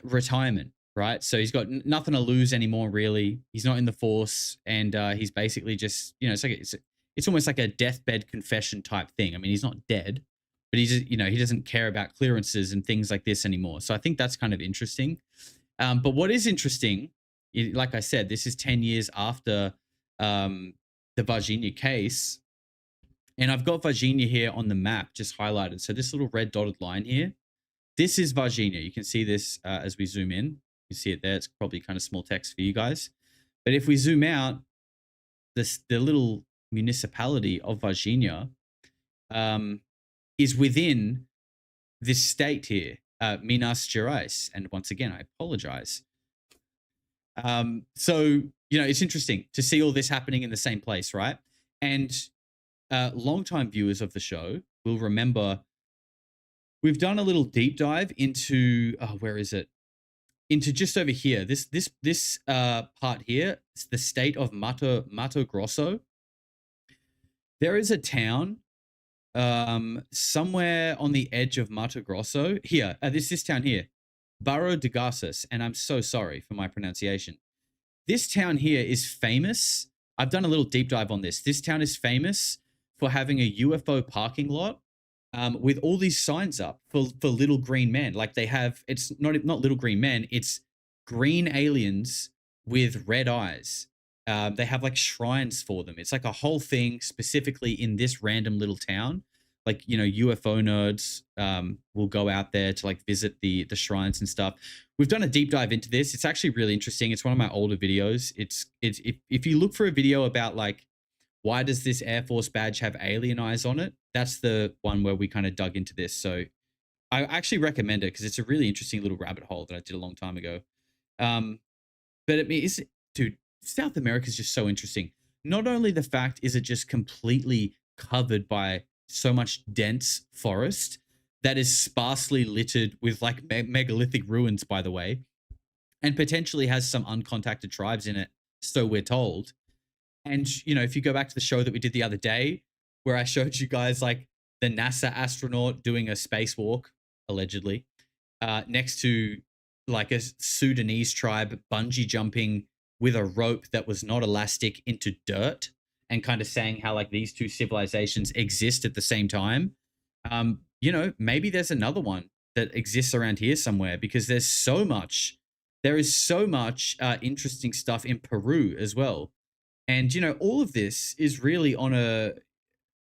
retirement, right? So he's got nothing to lose anymore, really. He's not in the force. And he's basically just, it's almost like a deathbed confession type thing. I mean, he's not dead, but he's just, he doesn't care about clearances and things like this anymore. So I think that's kind of interesting. But what is interesting, like I said, this is 10 years after the Varginha case. And I've got Varginha here on the map just highlighted. So this little red dotted line here, this is Varginha. You can see this as we zoom in. You see it there. It's probably kind of small text for you guys. But if we zoom out, the little municipality of Varginha is within this state here, Minas Gerais. And once again, I apologize. So, it's interesting to see all this happening in the same place, right? And longtime viewers of the show will remember we've done a little deep dive into, where is it? Into just over here. This part here, it's the state of Mato Grosso. There is a town somewhere on the edge of Mato Grosso. Here, this town here, Barro de Garças, and I'm so sorry for my pronunciation. This town here is famous. I've done a little deep dive on this. This town is famous for having a UFO parking lot with all these signs up for little green men. Like they have, it's not little green men, it's green aliens with red eyes. They have like shrines for them. It's like a whole thing specifically in this random little town. Like, UFO nerds will go out there to like visit the shrines and stuff. We've done a deep dive into this. It's actually really interesting. It's one of my older videos. It's if you look for a video about like, why does this Air Force badge have alien eyes on it? That's the one where we kind of dug into this. So I actually recommend it because it's a really interesting little rabbit hole that I did a long time ago. But I mean, dude, South America is just so interesting. Not only the fact is it just completely covered by so much dense forest that is sparsely littered with like megalithic ruins, by the way, and potentially has some uncontacted tribes in it, so we're told. And, if you go back to the show that we did the other day, where I showed you guys like the NASA astronaut doing a spacewalk, allegedly, next to like a Sudanese tribe bungee jumping with a rope that was not elastic into dirt, and kind of saying how like these two civilizations exist at the same time. Maybe there's another one that exists around here somewhere, because there's so much There is so much interesting stuff in Peru as well. And, all of this is really on a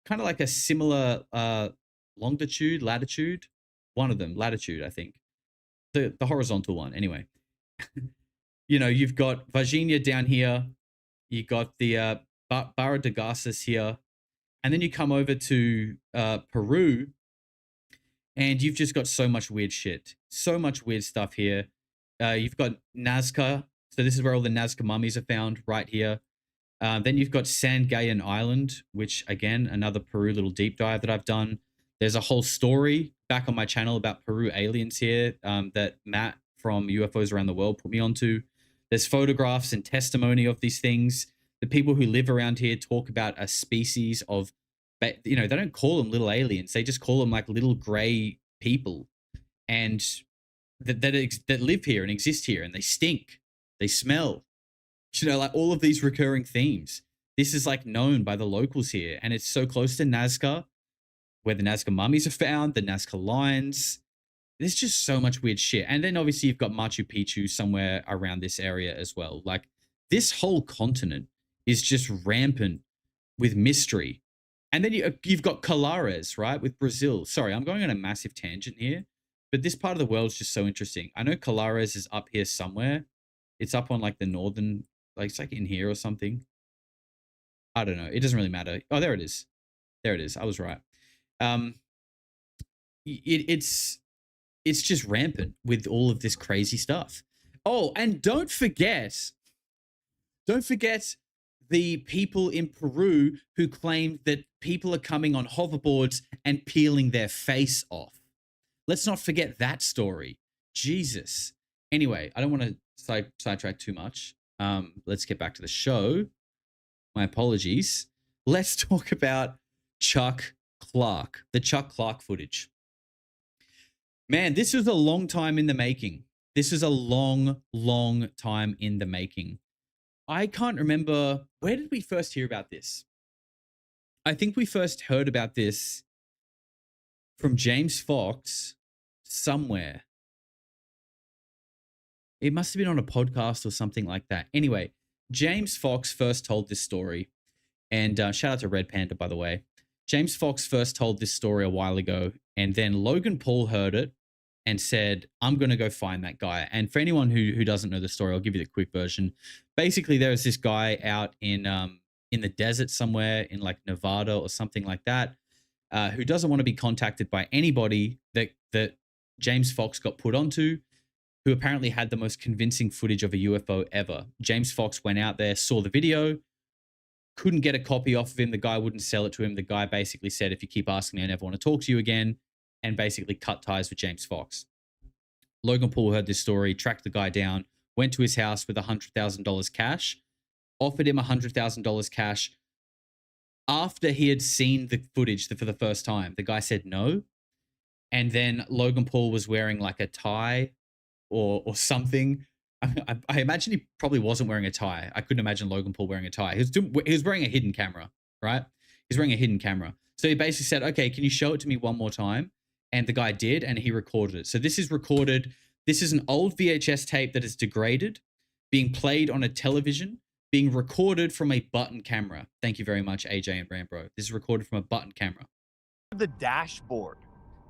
kind of like a similar longitude, latitude, one of them, latitude, I think. The horizontal one, anyway. You've got Virginia down here. You got the Barra de Garces here. And then you come over to Peru, and you've just got so much weird shit. So much weird stuff here. You've got Nazca. So this is where all the Nazca mummies are found, right here. Then you've got Sangayan Island, which, again, another Peru little deep dive that I've done. There's a whole story back on my channel about Peru aliens here that Matt from UFOs Around the World put me onto. There's photographs and testimony of these things. The people who live around here talk about a species of, they don't call them little aliens. They just call them like little gray people, and that live here and exist here, and they stink, they smell. Like all of these recurring themes. This is like known by the locals here, and it's so close to Nazca, where the Nazca mummies are found, the Nazca lines. There's just so much weird shit. And then obviously you've got Machu Picchu somewhere around this area as well. Like this whole continent is just rampant with mystery. And then you've got Colares, right, with Brazil. Sorry, I'm going on a massive tangent here, but this part of the world is just so interesting. I know Colares is up here somewhere. It's up on like the northern, like it's like in here or something. I don't know. It doesn't really matter. Oh, there it is. There it is. I was right. It's just rampant with all of this crazy stuff. Oh, and don't forget the people in Peru who claim that people are coming on hoverboards and peeling their face off. Let's not forget that story. Jesus. Anyway, I don't want to sidetrack too much. Let's get back to the show. My apologies. Let's talk about Chuck Clark, the Chuck Clark footage. Man, this was a long time in the making. This is a long, long time in the making. I can't remember, where did we first hear about this? I think we first heard about this from James Fox somewhere. It must have been on a podcast or something like that. Anyway, James Fox first told this story. And shout out to Red Panda, by the way. James Fox first told this story a while ago. And then Logan Paul heard it and said, I'm going to go find that guy. And for anyone who doesn't know the story, I'll give you the quick version. Basically, there's this guy out in the desert somewhere in like Nevada or something like that, who doesn't want to be contacted by anybody that James Fox got put onto, who apparently had the most convincing footage of a UFO ever. James Fox went out there, saw the video, couldn't get a copy off of him. The guy wouldn't sell it to him. The guy basically said, if you keep asking me, I never want to talk to you again, and basically cut ties with James Fox. Logan Paul heard this story, tracked the guy down, went to his house with $100,000 cash, offered him $100,000 cash after he had seen the footage for the first time. The guy said no. And then Logan Paul was wearing like a tie or something. I imagine he probably wasn't wearing a tie. I couldn't imagine Logan Paul wearing a tie. He was wearing a hidden camera, right? He's wearing a hidden camera. So he basically said, okay, can you show it to me one more time? And the guy did, and he recorded it. So this is recorded. This is an old VHS tape that is degraded, being played on a television, being recorded from a button camera. Thank you very much, AJ and Rambro. This is recorded from a button camera. The dashboard,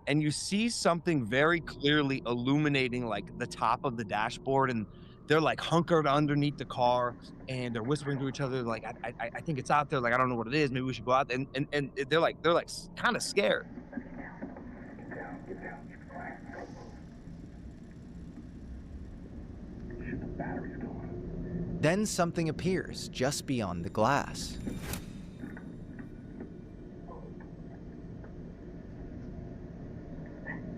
and you see something very clearly illuminating like the top of the dashboard, and they're like hunkered underneath the car, and they're whispering to each other like, I think it's out there, like I don't know what it is, maybe we should go out there. And they're like kind of scared. Then something appears just beyond the glass.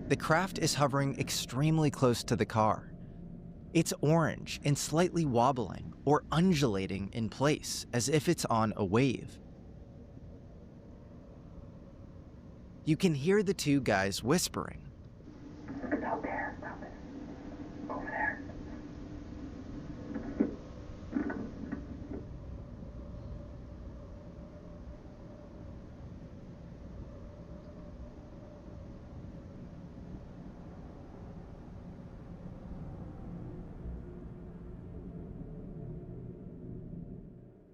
The craft is hovering extremely close to the car. It's orange and slightly wobbling or undulating in place as if it's on a wave. You can hear the two guys whispering. It's out there, stop it. Over there.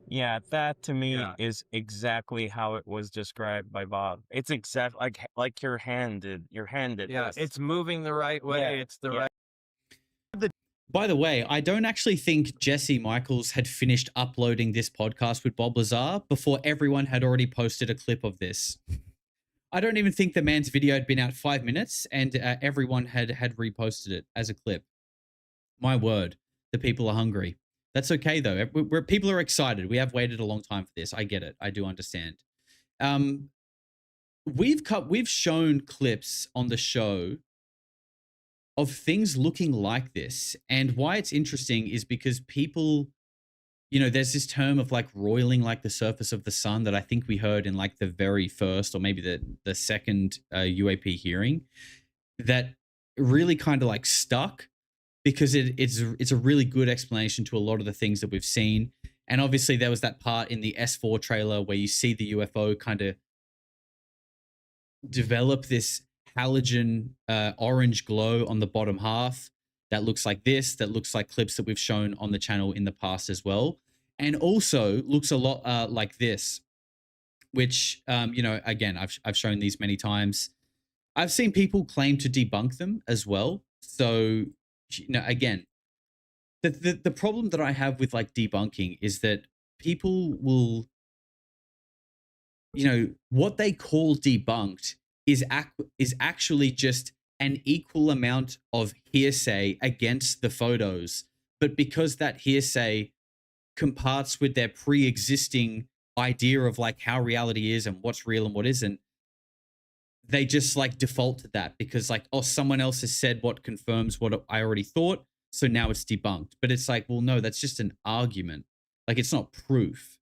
Yeah, that to me is exactly how it was described by Bob. It's exact like your hand did. Your hand did. Yeah, this. it's moving the right way. Yeah, It's the yeah. right. By the way, I don't actually think Jesse Michaels had finished uploading this podcast with Bob Lazar before everyone had already posted a clip of this. I don't even think the man's video had been out 5 minutes and everyone had reposted it as a clip. My word, the people are hungry. That's okay though. People are excited. We have waited a long time for this. I get it. I do understand. We've shown clips on the show of things looking like this, and why it's interesting is because people, you know, there's this term of like roiling like the surface of the sun that I think we heard in like the very first or maybe the second UAP hearing that really kind of like stuck because it's a really good explanation to a lot of the things that we've seen. And obviously there was that part in the S4 trailer where you see the UFO kind of develop this halogen orange glow on the bottom half that looks like this, that looks like clips that we've shown on the channel in the past as well. And also looks a lot like this, which, you know, again, I've shown these many times. I've seen people claim to debunk them as well. So, you know, again, the problem that I have with like debunking is that people will, you know, what they call debunked is actually just an equal amount of hearsay against the photos. But because that hearsay comparts with their pre-existing idea of like how reality is and what's real and what isn't, they just like default to that because like, oh, someone else has said what confirms what I already thought, so now it's debunked. But it's like, well, no, that's just an argument. Like, it's not proof.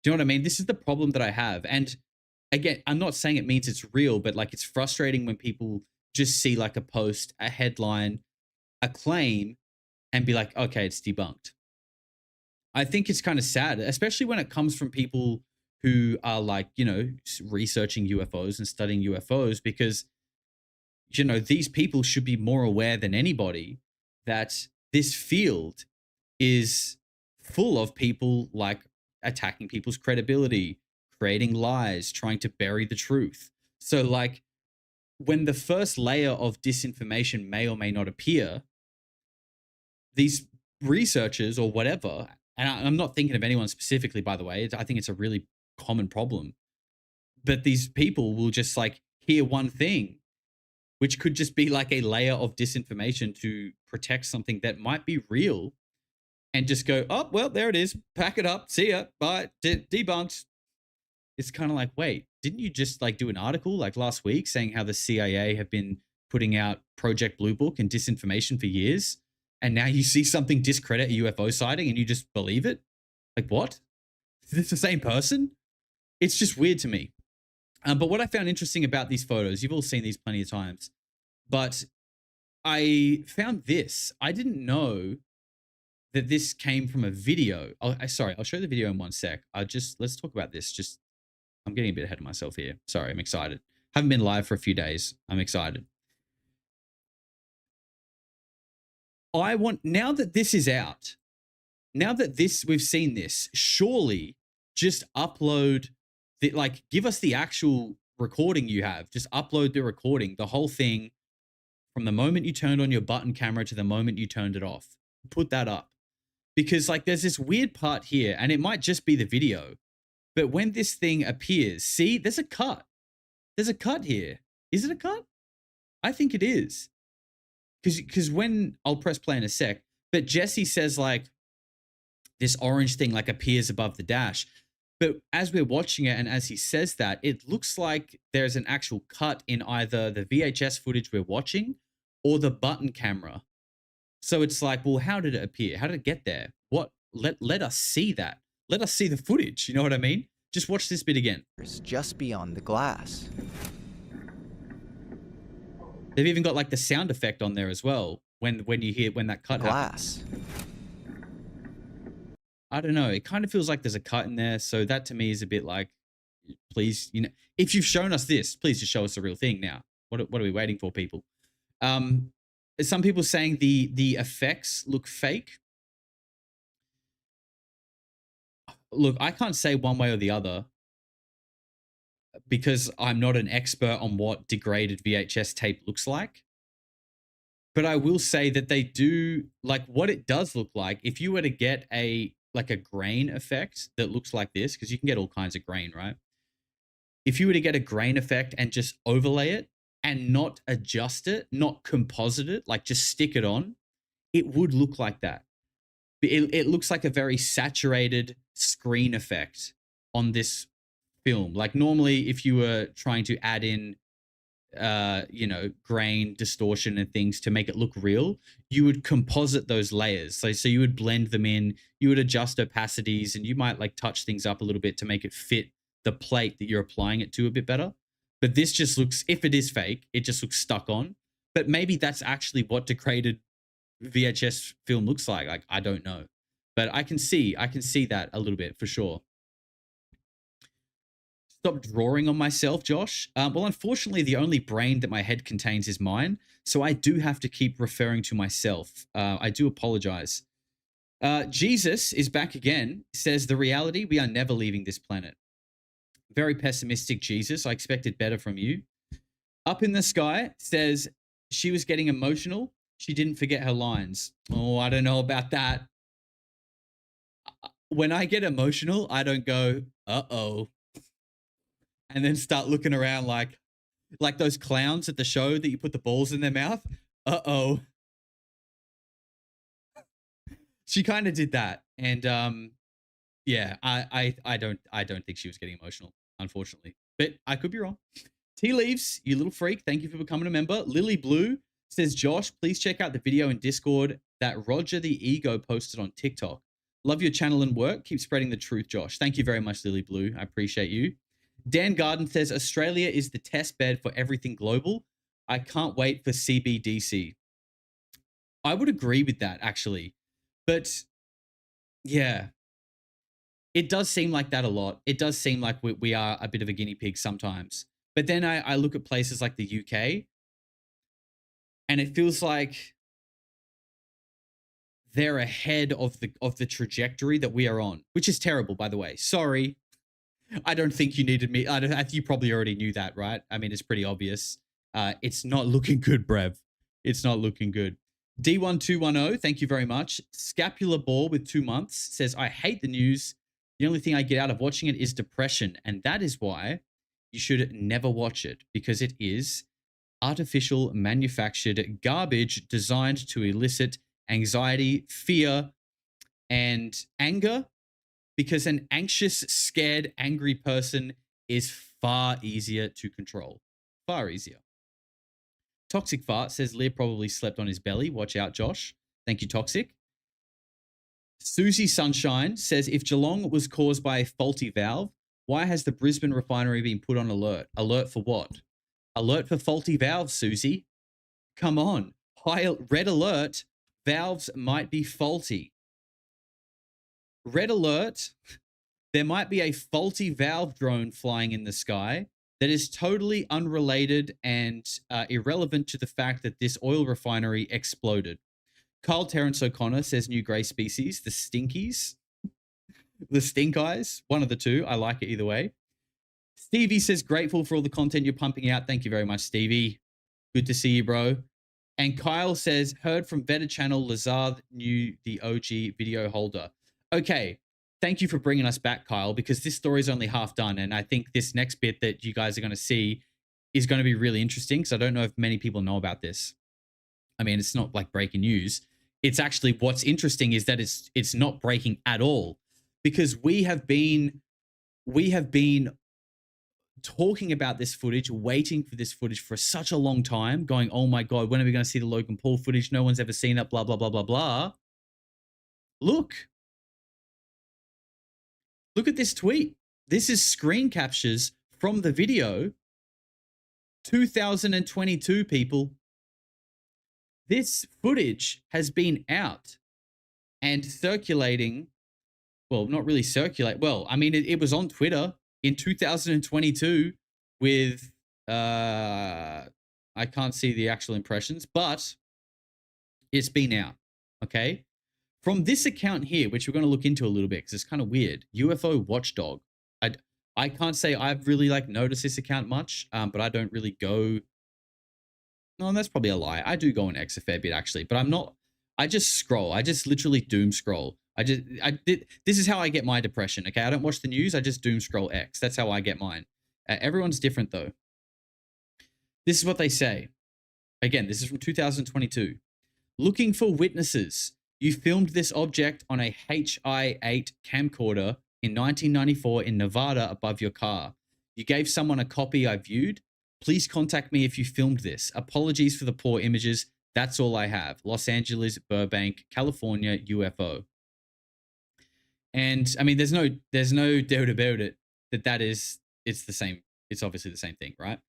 Do you know what I mean? This is the problem that I have. And again, I'm not saying it means it's real, but like, it's frustrating when people just see like a post, a headline, a claim, and be like, okay, it's debunked. I think it's kind of sad, especially when it comes from people who are like, you know, researching UFOs and studying UFOs, because, you know, these people should be more aware than anybody that this field is full of people like attacking people's credibility, creating lies, trying to bury the truth. So like when the first layer of disinformation may or may not appear, these researchers or whatever, and I'm not thinking of anyone specifically, by the way, I think it's a really common problem, but these people will just like hear one thing, which could just be like a layer of disinformation to protect something that might be real, and just go, oh, well, there it is. Pack it up. See ya. Bye. Debunked. It's kind of like, wait, didn't you just like do an article like last week saying how the CIA have been putting out Project Blue Book and disinformation for years? And now you see something discredit a UFO sighting and you just believe it? Like, what? Is this the same person? It's just weird to me. But what I found interesting about these photos, you've all seen these plenty of times, but I found this. I didn't know that this came from a video. Sorry, I'll show the video in one sec. Let's talk about this. I'm getting a bit ahead of myself here. Sorry, I'm excited. Haven't been live for a few days. I'm excited. Now that this is out, now that we've seen this, surely just upload give us the actual recording you have. Just upload the recording, the whole thing, from the moment you turned on your button camera to the moment you turned it off. Put that up. Because like there's this weird part here, and it might just be the video, but when this thing appears, see, there's a cut. There's a cut here. Is it a cut? I think it is. Because when I'll press play in a sec, but Jesse says like this orange thing like appears above the dash. But as we're watching it and as he says that, it looks like there's an actual cut in either the VHS footage we're watching or the button camera. So it's like, well, how did it appear? How did it get there? What? Let us see that. Let us see the footage. You know what I mean? Just watch this bit again. Just beyond the glass. They've even got like the sound effect on there as well when you hear when that cut happens. I don't know. It kind of feels like there's a cut in there. So that to me is a bit like, please, you know, if you've shown us this, please just show us the real thing now. What are we waiting for, people? Some people saying the effects look fake. look, I can't say one way or the other because I'm not an expert on what degraded VHS tape looks like. But I will say that they do, like, what it does look like, if you were to get a grain effect that looks like this, because you can get all kinds of grain, right? If you were to get a grain effect and just overlay it and not adjust it, not composite it, like just stick it on, it would look like that. It looks like a very saturated screen effect on this film. Like normally, if you were trying to add in, grain distortion and things to make it look real, you would composite those layers. So you would blend them in, you would adjust opacities, and you might like touch things up a little bit to make it fit the plate that you're applying it to a bit better. But this just looks, if it is fake, it just looks stuck on. But maybe that's actually what degraded VHS film looks like. Like, I don't know. But I can see that a little bit for sure. Stop drawing on myself, Josh. Well, unfortunately, the only brain that my head contains is mine. So I do have to keep referring to myself. I do apologize. Jesus is back again. Says, the reality, we are never leaving this planet. Very pessimistic, Jesus. I expected better from you. Up in the Sky says, she was getting emotional. She didn't forget her lines. Oh, I don't know about that. When I get emotional, I don't go, uh-oh, and then start looking around like those clowns at the show that you put the balls in their mouth. Uh-oh. She kind of did that. And yeah, I don't think she was getting emotional, unfortunately. But I could be wrong. Tea Leaves, you little freak, thank you for becoming a member. Lily Blue says, Josh, please check out the video in Discord that Roger the Ego posted on TikTok. Love your channel and work. Keep spreading the truth, Josh. Thank you very much, Lily Blue. I appreciate you. Dan Garden says, Australia is the test bed for everything global. I can't wait for CBDC. I would agree with that, actually. But yeah, it does seem like that a lot. It does seem like we are a bit of a guinea pig sometimes. But then I look at places like the UK, and it feels like they're ahead of the trajectory that we are on, which is terrible, by the way. Sorry. I don't think you needed me. You probably already knew that, right? I mean, it's pretty obvious. It's not looking good, Brev. It's not looking good. D1210, thank you very much. Scapular Ball with 2 months says, I hate the news. The only thing I get out of watching it is depression. And that is why you should never watch it, because it is artificial manufactured garbage designed to elicit anxiety, fear, and anger, because an anxious, scared, angry person is far easier to control. Far easier. Toxic Fart says Lear probably slept on his belly. Watch out, Josh. Thank you, Toxic. Susie Sunshine says, if Geelong was caused by a faulty valve, why has the Brisbane refinery been put on alert? Alert for what? Alert for faulty valves, Susie. Come on. Red alert. Valves might be faulty. Red alert. There might be a faulty valve drone flying in the sky that is totally unrelated and irrelevant to the fact that this oil refinery exploded. Carl Terrence O'Connor says new grey species, the Stinkies. The Stink Eyes, one of the two. I like it either way. Stevie says, grateful for all the content you're pumping out. Thank you very much, Stevie. Good to see you, bro. And Kyle says, heard from Better Channel, Lazard knew the OG video holder. Okay, thank you for bringing us back, Kyle, because this story is only half done. And I think this next bit that you guys are going to see is going to be really interesting, because I don't know if many people know about this. I mean, it's not like breaking news. It's actually, what's interesting is that it's not breaking at all, because we have been talking about this footage, waiting for this footage for such a long time, going, oh my God, when are we going to see the Logan Paul footage? No one's ever seen it, blah, blah, blah, blah, blah. Look at this tweet. This is screen captures from the video. 2022, people. This footage has been out and circulating. Well, not really circulate. Well, I mean, it was on Twitter in 2022 with, I can't see the actual impressions, but it's been out, okay? From this account here, which we're going to look into a little bit because it's kind of weird, UFO Watchdog. I can't say I've really like noticed this account much, but I don't really go. No, that's probably a lie. I do go on X a fair bit actually, but I'm not. I just scroll. I just literally doom scroll. This is how I get my depression. Okay, I don't watch the news. I just doom scroll X. That's how I get mine. Everyone's different though. This is what they say. Again, this is from 2022. Looking for witnesses. You filmed this object on a HI-8 camcorder in 1994 in Nevada above your car. You gave someone a copy I viewed. Please contact me if you filmed this. Apologies for the poor images. That's all I have. Los Angeles, Burbank, California, UFO. And I mean, there's no doubt about it that it's the same. It's obviously the same thing, right?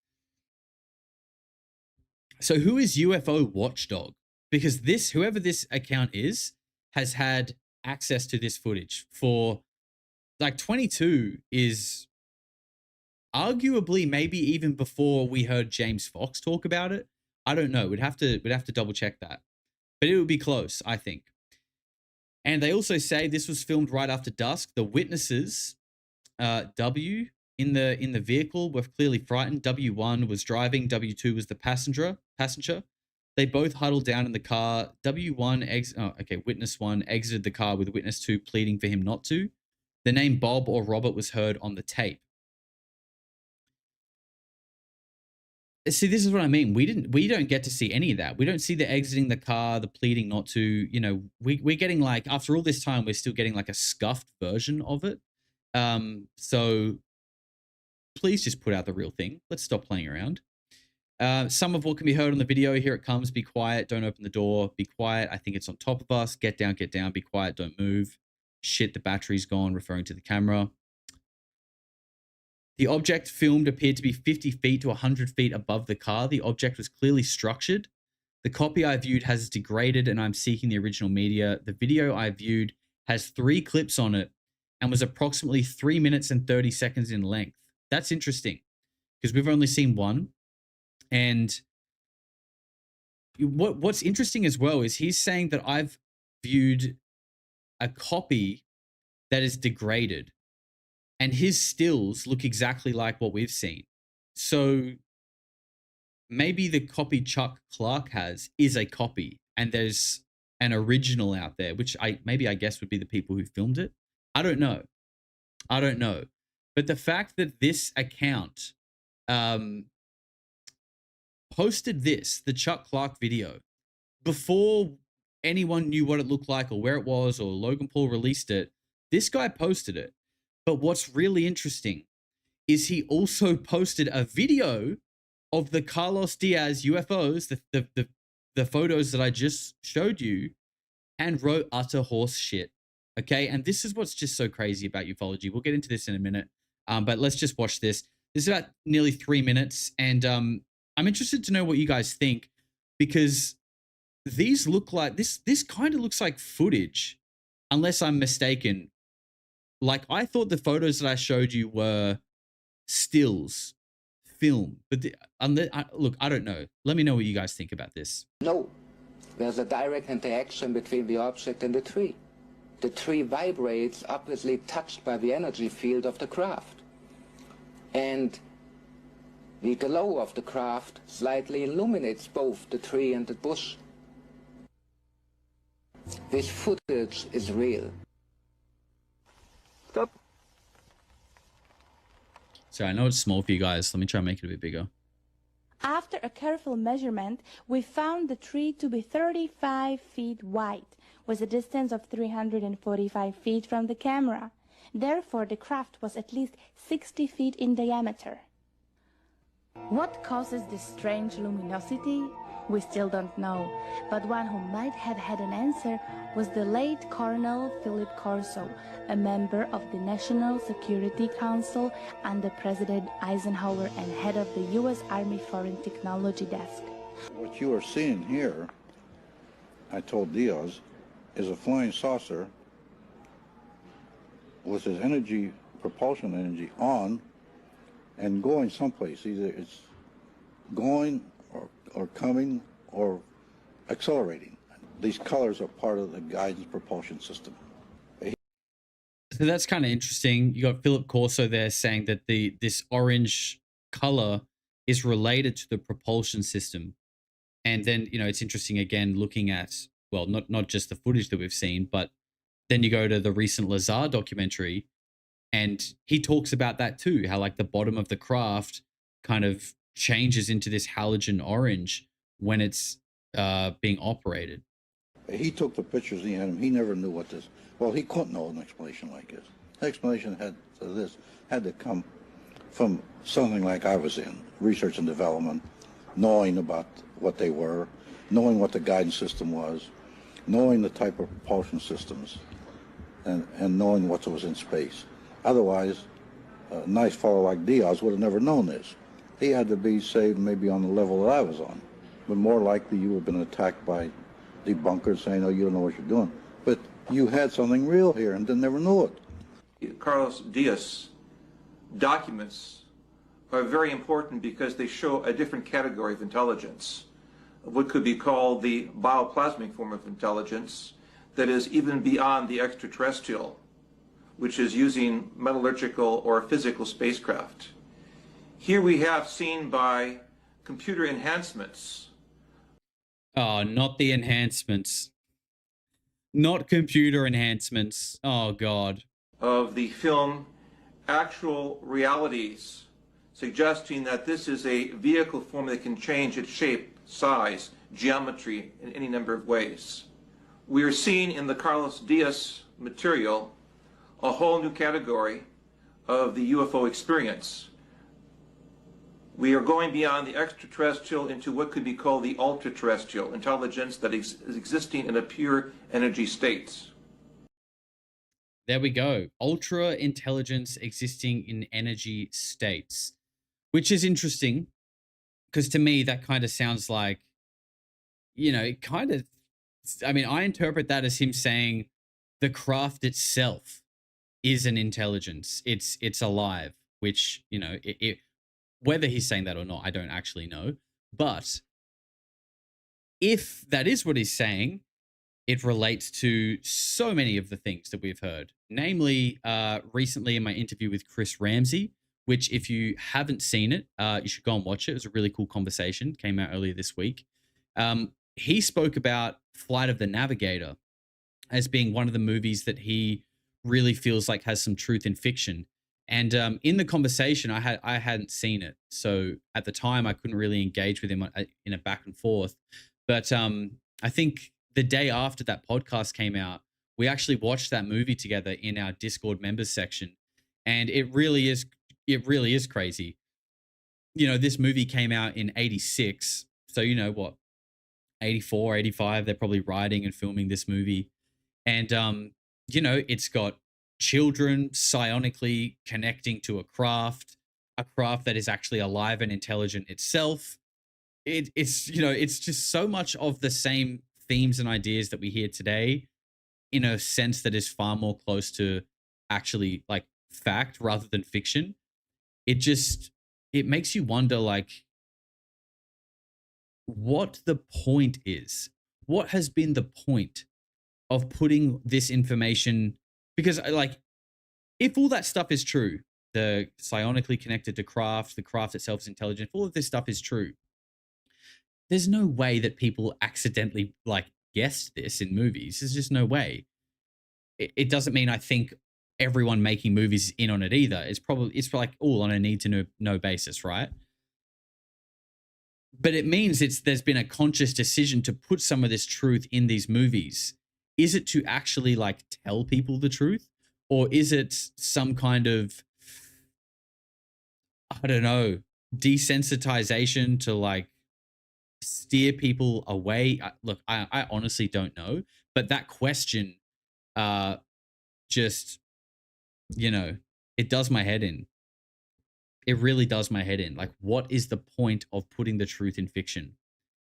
So who is UFO Watchdog? Because whoever this account is, has had access to this footage for like 22 is arguably maybe even before we heard James Fox talk about it. I don't know. We'd have to double check that, but it would be close, I think. And they also say this was filmed right after dusk. The witnesses, W in the vehicle were clearly frightened. W1 was driving. W2 was the passenger. They both huddled down in the car. Witness 1 exited the car with witness 2 pleading for him not to. The name Bob or Robert was heard on the tape. See, this is what I mean. We don't get to see any of that. We don't see the exiting the car, the pleading not to, you know, we're getting like, after all this time, we're still getting like a scuffed version of it. So please just put out the real thing. Let's stop playing around. Some of what can be heard on the video. Here it comes. Be quiet. Don't open the door. Be quiet. I think it's on top of us. Get down. Get down. Be quiet. Don't move. Shit, the battery's gone, referring to the camera. The object filmed appeared to be 50 feet to 100 feet above the car. The object was clearly structured. The copy I viewed has degraded and I'm seeking the original media. The video I viewed has 3 clips on it and was approximately 3 minutes and 30 seconds in length. That's interesting because we've only seen one. And what's interesting as well is he's saying that I've viewed a copy that is degraded. And his stills look exactly like what we've seen. So maybe the copy Chuck Clark has is a copy and there's an original out there, which I guess would be the people who filmed it. I don't know. But the fact that this account posted the Chuck Clark video, before anyone knew what it looked like or where it was or Logan Paul released it, this guy posted it. But what's really interesting is he also posted a video of the Carlos Diaz UFOs, the photos that I just showed you, and wrote utter horse shit. Okay, and this is what's just so crazy about ufology. We'll get into this in a minute, but let's just watch this. This is about nearly 3 minutes, and I'm interested to know what you guys think, because these look like this kind of looks like footage, unless I'm mistaken. Like, I thought the photos that I showed you were stills, film. But look, I don't know. Let me know what you guys think about this. No, there's a direct interaction between the object and the tree. The tree vibrates, obviously touched by the energy field of the craft. And the glow of the craft slightly illuminates both the tree and the bush. This footage is real. Stop. So I know it's small for you guys. Let me try and make it a bit bigger. After a careful measurement, we found the tree to be 35 feet wide, with a distance of 345 feet from the camera. Therefore, the craft was at least 60 feet in diameter. What causes this strange luminosity? We still don't know, but one who might have had an answer was the late Colonel Philip Corso, a member of the National Security Council under President Eisenhower and head of the U.S. Army Foreign Technology Desk. What you are seeing here, I told Diaz, is a flying saucer with its energy, propulsion energy on and going someplace. Either it's going or coming or accelerating. These colors are part of the guidance propulsion system. So that's kind of interesting. You got Philip Corso there saying that this orange color is related to the propulsion system. And then, it's interesting again looking at, well, not just the footage that we've seen, but then you go to the recent Lazar documentary and he talks about that too, how like the bottom of the craft kind of changes into this halogen orange when it's being operated. He took the pictures he had him. He never knew what this. Well, he couldn't know an explanation like this. The explanation had to come from something like I was in, research and development, knowing about what they were, knowing what the guidance system was, knowing the type of propulsion systems, and knowing what was in space. Otherwise, a nice fellow like Diaz would have never known this. He had to be, say, maybe on the level that I was on. But more likely you would have been attacked by debunkers saying, oh, you don't know what you're doing. But you had something real here and then never knew it. Carlos Diaz documents are very important because they show a different category of intelligence, what could be called the bioplasmic form of intelligence that is even beyond the extraterrestrial, which is using metallurgical or physical spacecraft. Here we have seen by computer enhancements. Oh, not the enhancements. Not computer enhancements. Oh, God. Of the film actual realities, suggesting that this is a vehicle form that can change its shape, size, geometry in any number of ways. We are seeing in the Carlos Diaz material a whole new category of the UFO experience. We are going beyond the extraterrestrial into what could be called the ultra-terrestrial intelligence that is existing in a pure energy state. There we go. Ultra intelligence existing in energy states, which is interesting because to me, that kind of sounds like, it kind of, I interpret that as him saying the craft itself is an intelligence. It's alive, which, whether he's saying that or not, I don't actually know. But if that is what he's saying, it relates to so many of the things that we've heard. Namely, recently in my interview with Chris Ramsey, which if you haven't seen it, you should go and watch it. It was a really cool conversation. Came out earlier this week. He spoke about Flight of the Navigator as being one of the movies that he really feels like has some truth in fiction. And in the conversation, I hadn't seen it. So at the time, I couldn't really engage with him in a back and forth. But I think the day after that podcast came out, we actually watched that movie together in our Discord members section. And it really is crazy. This movie came out in 86. So, 84, 85, they're probably writing and filming this movie. And, it's got children psionically connecting to a craft that is actually alive and intelligent itself. It's just so much of the same themes and ideas that we hear today in a sense that is far more close to actually like fact rather than fiction. It makes you wonder like what the point is. What has been the point of putting this information? Because if all that stuff is true, the psionically connected to craft, the craft itself is intelligent, if all of this stuff is true, there's no way that people accidentally guessed this in movies. There's just no way. It doesn't mean I think everyone making movies is in on it either. It's all on a need to know basis, right? But it means there's been a conscious decision to put some of this truth in these movies. Is it to actually tell people the truth? Or is it some kind of, I don't know, desensitization to steer people away? Look, I honestly don't know. But that question just, it does my head in. It really does my head in. What is the point of putting the truth in fiction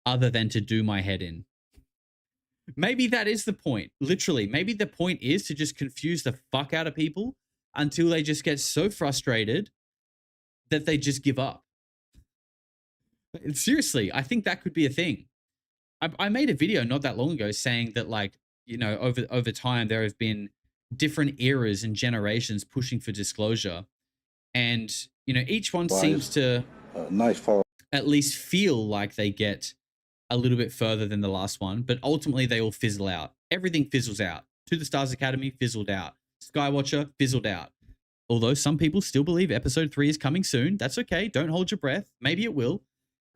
other than to do my head in? Maybe that is the point. Literally, maybe the point is to just confuse the fuck out of people until they just get so frustrated that they just give up. Seriously, I think that could be a thing. I made a video not that long ago saying that, like, you know, over time there have been different eras and generations pushing for disclosure, and you know, each one seems to nice follow. At least feel like they get a little bit further than the last one, but ultimately they all fizzle out. Everything fizzles out. To the Stars Academy fizzled out. Skywatcher fizzled out. Although some people still believe episode 3 is coming soon. That's okay. Don't hold your breath. Maybe it will.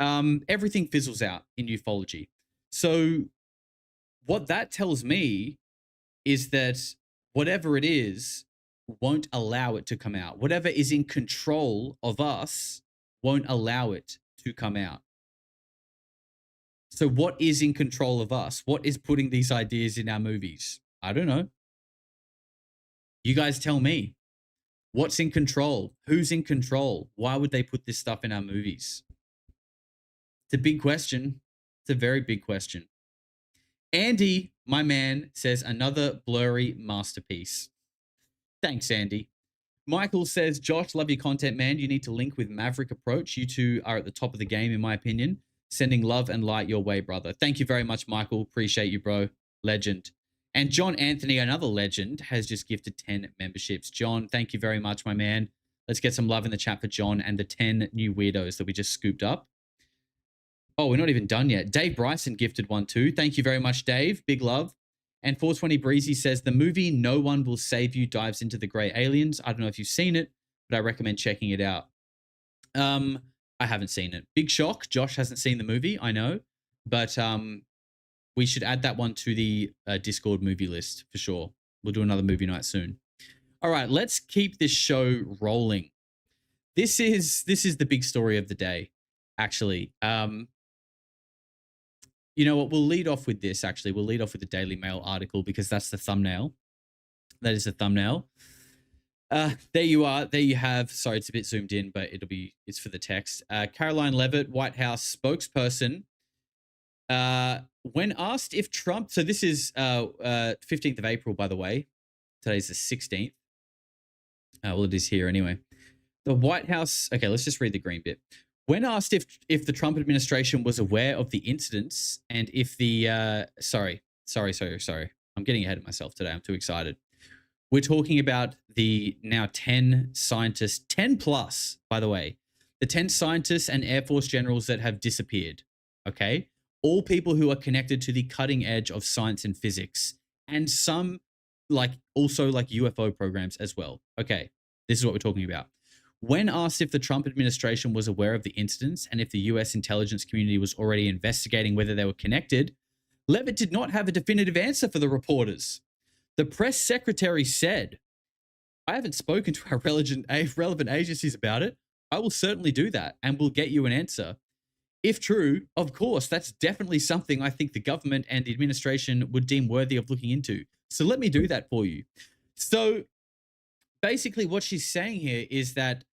Everything fizzles out in ufology. So what that tells me is that whatever it is won't allow it to come out. Whatever is in control of us won't allow it to come out. So what is in control of us? What is putting these ideas in our movies? I don't know. You guys tell me. What's in control? Who's in control? Why would they put this stuff in our movies? It's a big question. It's a very big question. Andy, my man, says another blurry masterpiece. Thanks, Andy. Michael says, Josh, love your content, man. You need to link with Maverick Approach. You two are at the top of the game, in my opinion. Sending love and light your way, brother. Thank you very much, Michael. Appreciate you, bro. Legend. And John Anthony, another legend, has just gifted 10 memberships. John, thank you very much, my man. Let's get some love in the chat for John and the 10 new weirdos that we just scooped up. Oh, we're not even done yet. Dave Bryson gifted one too. Thank you very much, Dave. Big love. And 420 Breezy says, the movie No One Will Save You dives into the gray aliens. I don't know if you've seen it, but I recommend checking it out. I haven't seen it. Big shock. Josh hasn't seen the movie, I know. But we should add that one to the Discord movie list for sure. We'll do another movie night soon. All right, let's keep this show rolling. This is the big story of the day, actually. You know what? We'll lead off with this, actually. We'll lead off with the Daily Mail article because that's the thumbnail. That is the thumbnail. There you are. There you have. Sorry, it's a bit zoomed in, but it's for the text. Caroline Leavitt, White House spokesperson, when asked if Trump, so this is 15th of April, by the way. Today's the 16th. Well, it is here anyway. The White House, okay, let's just read the green bit. When asked if the Trump administration was aware of the incidents and if the, sorry. I'm getting ahead of myself today. I'm too excited. We're talking about the now 10 scientists, 10 plus, by the way, the 10 scientists and Air Force generals that have disappeared, okay? All people who are connected to the cutting edge of science and physics, and some also UFO programs as well. Okay, this is what we're talking about. When asked if the Trump administration was aware of the incidents and if the US intelligence community was already investigating whether they were connected, Leavitt did not have a definitive answer for the reporters. The press secretary said, I haven't spoken to our relevant agencies about it. I will certainly do that and we'll get you an answer. If true, of course, that's definitely something I think the government and the administration would deem worthy of looking into. So let me do that for you. So basically what she's saying here is that,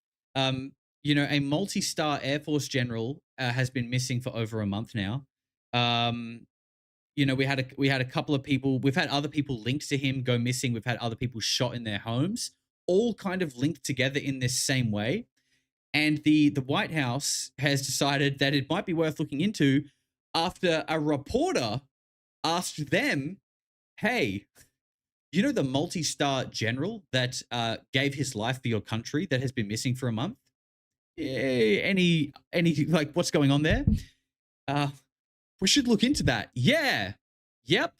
you know, a multi-star Air Force general has been missing for over a month now. You know, we had a couple of people, we've had other people linked to him go missing. We've had other people shot in their homes, all kind of linked together in this same way. And the White House has decided that it might be worth looking into after a reporter asked them, hey, you know the multi-star general that gave his life for your country that has been missing for a month? Any like what's going on there? We should look into that. Yeah. Yep.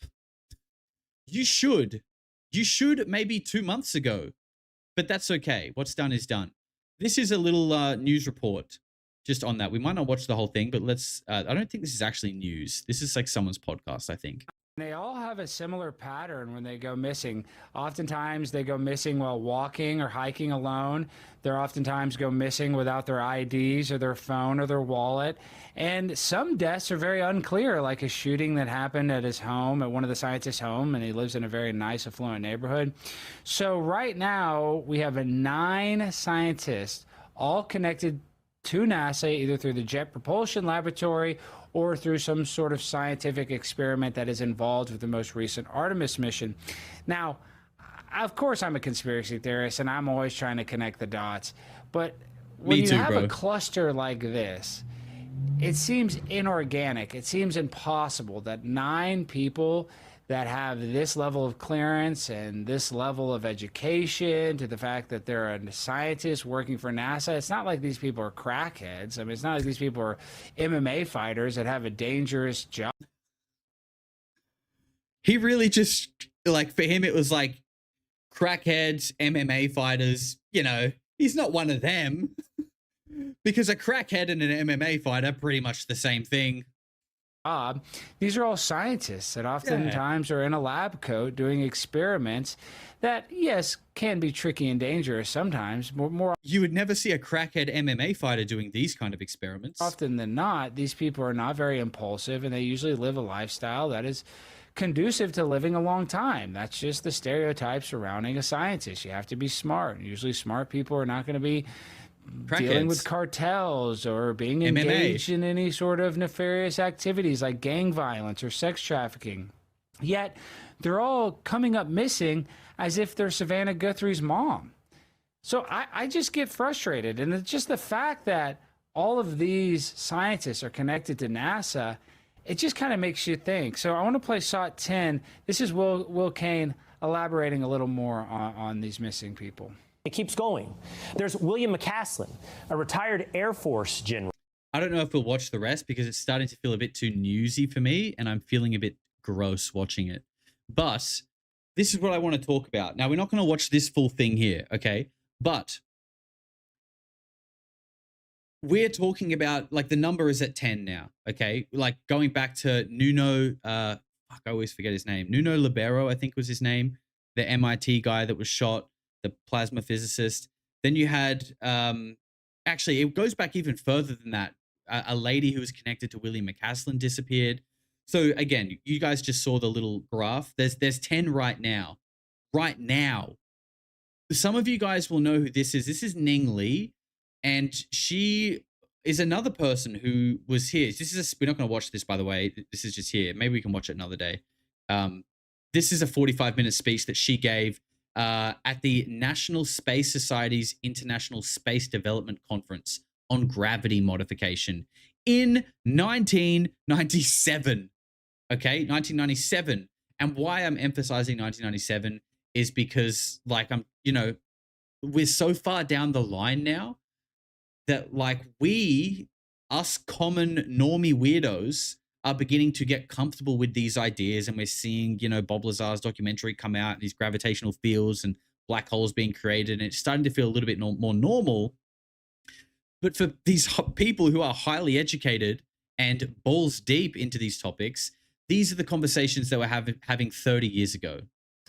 You should. You should maybe 2 months ago. But that's okay. What's done is done. This is a little news report just on that. We might not watch the whole thing, but let's... I don't think this is actually news. This is like someone's podcast, I think. They all have a similar pattern when they go missing. Oftentimes they go missing while walking or hiking alone. They oftentimes go missing without their IDs or their phone or their wallet. And some deaths are very unclear, like a shooting that happened at his home, at one of the scientists' home, and he lives in a very nice, affluent neighborhood. So right now we have 9 scientists all connected to NASA, either through the Jet Propulsion Laboratory or through some sort of scientific experiment that is involved with the most recent Artemis mission. Now, of course, I'm a conspiracy theorist, and I'm always trying to connect the dots. But when you have a cluster like this, it seems inorganic. It seems impossible that 9 people that have this level of clearance and this level of education, to the fact that they're a scientist working for NASA. It's not like these people are crackheads. I mean, it's not like these people are MMA fighters that have a dangerous job. He really just, like, for him, it was like crackheads, MMA fighters. You know, he's not one of them. Because a crackhead and an MMA fighter, pretty much the same thing. These are all scientists that oftentimes are in a lab coat doing experiments that, yes, can be tricky and dangerous sometimes. More you would never see a crackhead MMA fighter doing these kind of experiments. Often than not, these people are not very impulsive, and they usually live a lifestyle that is conducive to living a long time. That's just the stereotype surrounding a scientist. You have to be smart. Usually smart people are not going to be dealing with cartels or being engaged in any sort of nefarious activities like gang violence or sex trafficking. Yet they're all coming up missing as if they're Savannah Guthrie's mom. So I just get frustrated. And it's just the fact that all of these scientists are connected to NASA, it just kind of makes you think. So I want to play SOT 10. This is Will Kane elaborating a little more on these missing people. It keeps going. There's William McCaslin, a retired Air Force general. I don't know if we'll watch the rest because it's starting to feel a bit too newsy for me, and I'm feeling a bit gross watching it. But this is what I want to talk about. Now, we're not going to watch this full thing here, okay? But we're talking about, like, the number is at 10 now, okay? Like, going back to Nuno, I always forget his name. Nuno Libero, I think was his name. The MIT guy that was shot. The plasma physicist. Then you had, actually, it goes back even further than that. A lady who was connected to William McCaslin disappeared. So again, you guys just saw the little graph. There's 10 right now. Right now. Some of you guys will know who this is. This is Ning Lee, and she is another person who was here. We're not going to watch this, by the way. This is just here. Maybe we can watch it another day. This is a 45-minute speech that she gave at the National Space Society's International Space Development Conference on gravity modification in 1997. Okay, 1997. And why I'm emphasizing 1997 is because, like, we're so far down the line now that, like, us common normie weirdos are beginning to get comfortable with these ideas, and we're seeing, Bob Lazar's documentary come out, these gravitational fields and black holes being created, and it's starting to feel a little bit more normal. But for these people who are highly educated and balls deep into these topics, these are the conversations that we're having 30 years ago,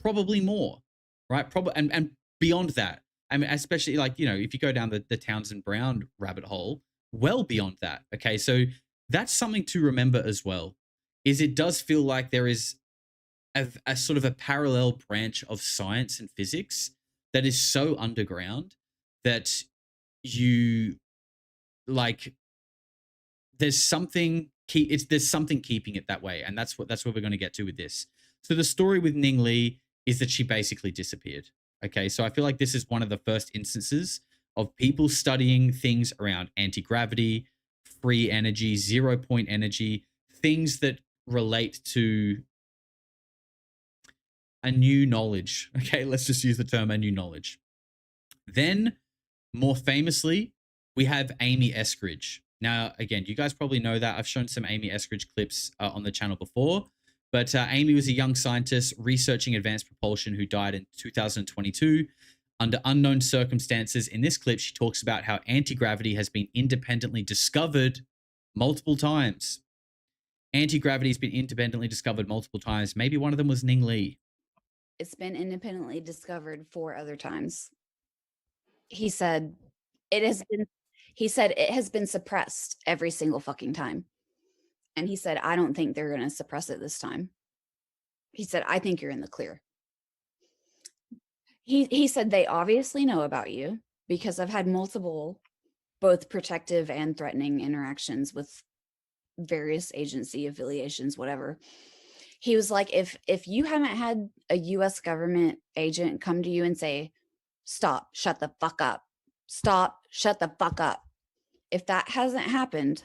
probably more, right? Probably, and beyond that. I mean, especially, like, if you go down the Townsend Brown rabbit hole, well beyond that. Okay, so that's something to remember as well, is it does feel like there is a sort of a parallel branch of science and physics that is so underground that there's something keeping it that way. And that's what we're going to get to with this. So the story with Ning Lee is that she basically disappeared. Okay, so I feel like this is one of the first instances of people studying things around anti-gravity, free energy, 0-point energy, things that relate to a new knowledge. Okay, let's just use the term a new knowledge. Then, more famously, we have Amy Eskridge. Now, again, you guys probably know that. I've shown some Amy Eskridge clips on the channel before, but Amy was a young scientist researching advanced propulsion who died in 2022 under unknown circumstances. In this clip, she talks about how anti-gravity has been independently discovered multiple times. Anti-gravity has been independently discovered multiple times. Maybe one of them was Ning Lee. It's been independently discovered 4 other times. He said it has been suppressed every single fucking time. And he said, I don't think they're going to suppress it this time. He said, I think you're in the clear. He said, they obviously know about you because I've had multiple, both protective and threatening interactions with various agency affiliations, whatever. He was like, if you haven't had a US government agent come to you and say, stop, shut the fuck up, stop, shut the fuck up. If that hasn't happened,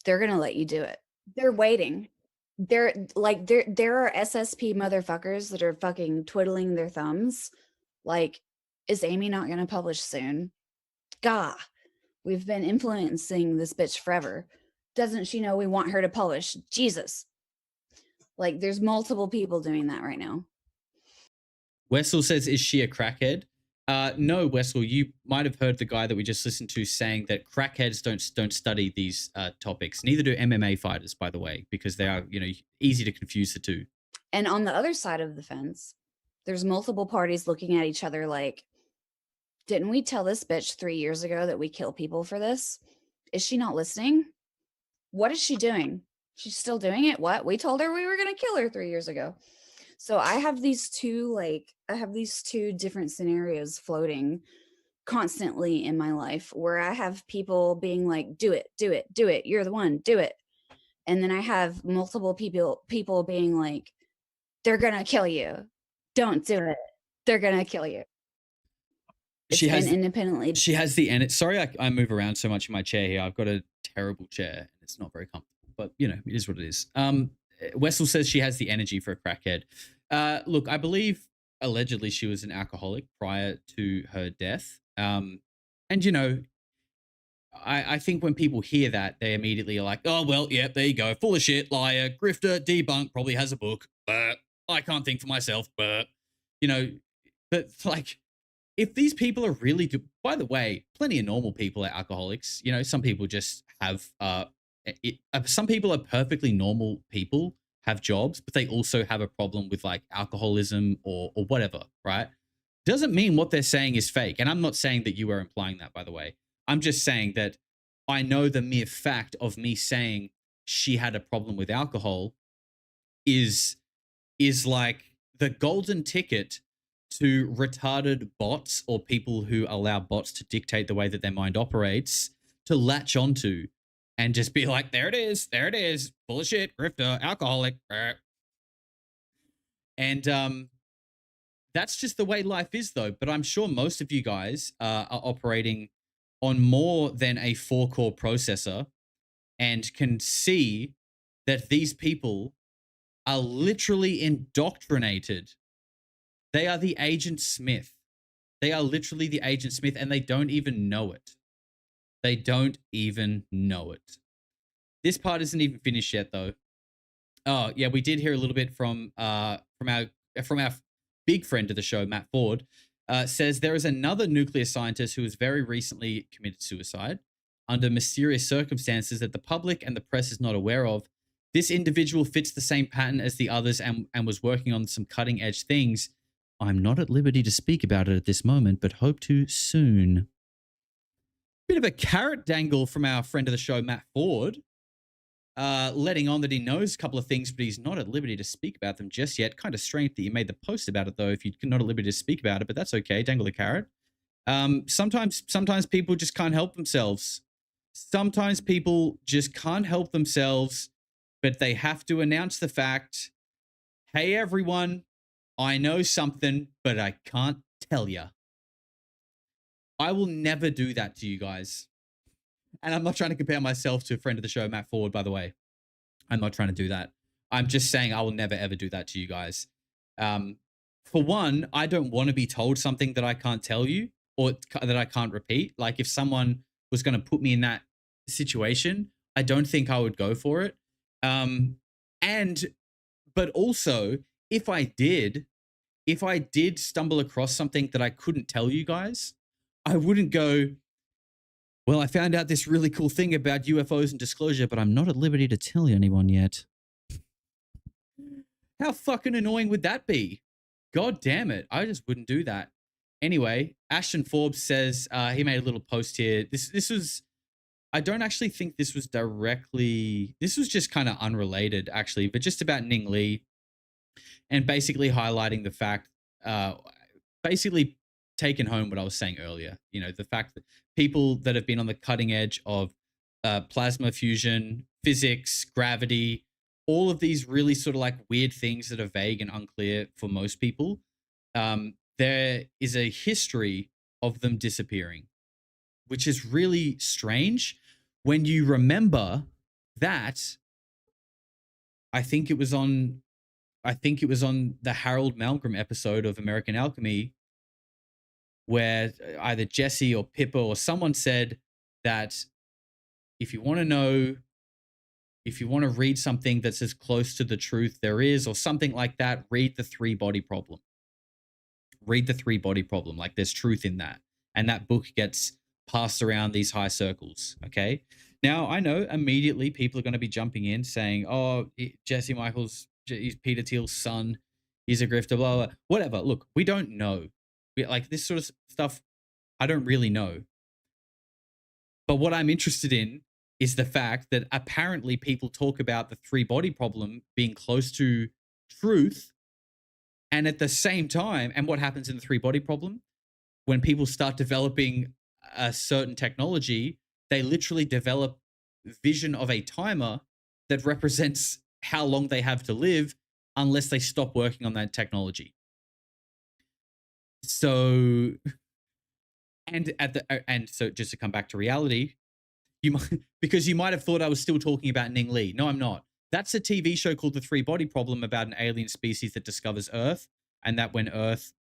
They're gonna let you do it. They're waiting. There are SSP motherfuckers that are fucking twiddling their thumbs. Like, is Amy not gonna publish soon? Gah, we've been influencing this bitch forever. Doesn't she know we want her to publish? Jesus. Like, there's multiple people doing that right now. Wessel says, is she a crackhead? No, Wessel, you might have heard the guy that we just listened to saying that crackheads don't study these topics. Neither do MMA fighters, by the way, because they are, easy to confuse the two. And on the other side of the fence, there's multiple parties looking at each other like, didn't we tell this bitch 3 years ago that we kill people for this? Is she not listening? What is she doing? She's still doing it? What? We told her we were going to kill her 3 years ago. So I have these two different scenarios floating constantly in my life where I have people being like, do it, do it, do it. You're the one, do it. And then I have multiple people being like, they're going to kill you. Don't do it. They're going to kill you. She has independently. She has the energy. Sorry, I move around so much in my chair here. I've got a terrible chair and it's not very comfortable, but it is what it is. Wessel says she has the energy for a crackhead. Look, I believe allegedly she was an alcoholic prior to her death. I think when people hear that, they immediately are like, oh, well, yep, there you go. Full of shit, liar, grifter, debunk, probably has a book, but I can't think for myself, but, like, if these people are really good, by the way, plenty of normal people are alcoholics. Some people just have, some people are perfectly normal people, have jobs, but they also have a problem with like alcoholism or whatever, right? Doesn't mean what they're saying is fake. And I'm not saying that you are implying that, by the way. I'm just saying that I know the mere fact of me saying she had a problem with alcohol is like the golden ticket to retarded bots or people who allow bots to dictate the way that their mind operates to latch onto and just be like, there it is, full of shit, grifter, alcoholic. And that's just the way life is, though. But I'm sure most of you guys are operating on more than a 4-core processor and can see that these people are literally indoctrinated. They are the Agent Smith. They are literally the Agent Smith, and they don't even know it. They don't even know it. This part isn't even finished yet, though. Oh, yeah, we did hear a little bit from our big friend of the show, Matt Ford, says there is another nuclear scientist who has very recently committed suicide under mysterious circumstances that the public and the press is not aware of. This individual fits the same pattern as the others and was working on some cutting-edge things. I'm not at liberty to speak about it at this moment, but hope to soon. Bit of a carrot dangle from our friend of the show, Matt Ford, letting on that he knows a couple of things, but he's not at liberty to speak about them just yet. Kind of strange that you made the post about it, though, if you're not at liberty to speak about it, but that's okay. Dangle the carrot. Sometimes people just can't help themselves. Sometimes people just can't help themselves, but they have to announce the fact, hey, everyone, I know something, but I can't tell you. I will never do that to you guys. And I'm not trying to compare myself to a friend of the show, Matt Ford, by the way. I'm not trying to do that. I'm just saying I will never, ever do that to you guys. For one, I don't want to be told something that I can't tell you or that I can't repeat. Like if someone was going to put me in that situation, I don't think I would go for it. But also, if I did stumble across something that I couldn't tell you guys, I wouldn't go, well, I found out this really cool thing about UFOs and disclosure, but I'm not at liberty to tell anyone yet. How fucking annoying would that be? God damn it. I just wouldn't do that. Anyway, Ashton Forbes says, he made a little post here. This was, I don't actually think this was directly, this was just kind of unrelated actually, but just about Ning Lee and basically highlighting the fact, basically taking home what I was saying earlier, the fact that people that have been on the cutting edge of plasma fusion, physics, gravity, all of these really sort of like weird things that are vague and unclear for most people, there is a history of them disappearing, which is really strange when you remember that, I think it was on the Harold Malcolm episode of American Alchemy, where either Jesse or Pippa or someone said that if you want to read something that's as close to the truth there is, or something like that, read the three body problem. Read the three body problem. Like, there's truth in that. And that book gets passed around these high circles. Okay. Now, I know immediately people are going to be jumping in saying, oh, Jesse Michaels, he's Peter Thiel's son. He's a grifter, blah, blah, whatever. Look, we don't know. Like, this sort of stuff, I don't really know. But what I'm interested in is the fact that apparently people talk about the three body problem being close to truth. And at the same time, and what happens in the three body problem? When people start developing a certain technology, they literally develop vision of a timer that represents how long they have to live unless they stop working on that technology. So, and so just to come back to reality, because you might have thought I was still talking about Ning Li. No, I'm not. That's a TV show called The Three Body Problem, about an alien species that discovers Earth, and that when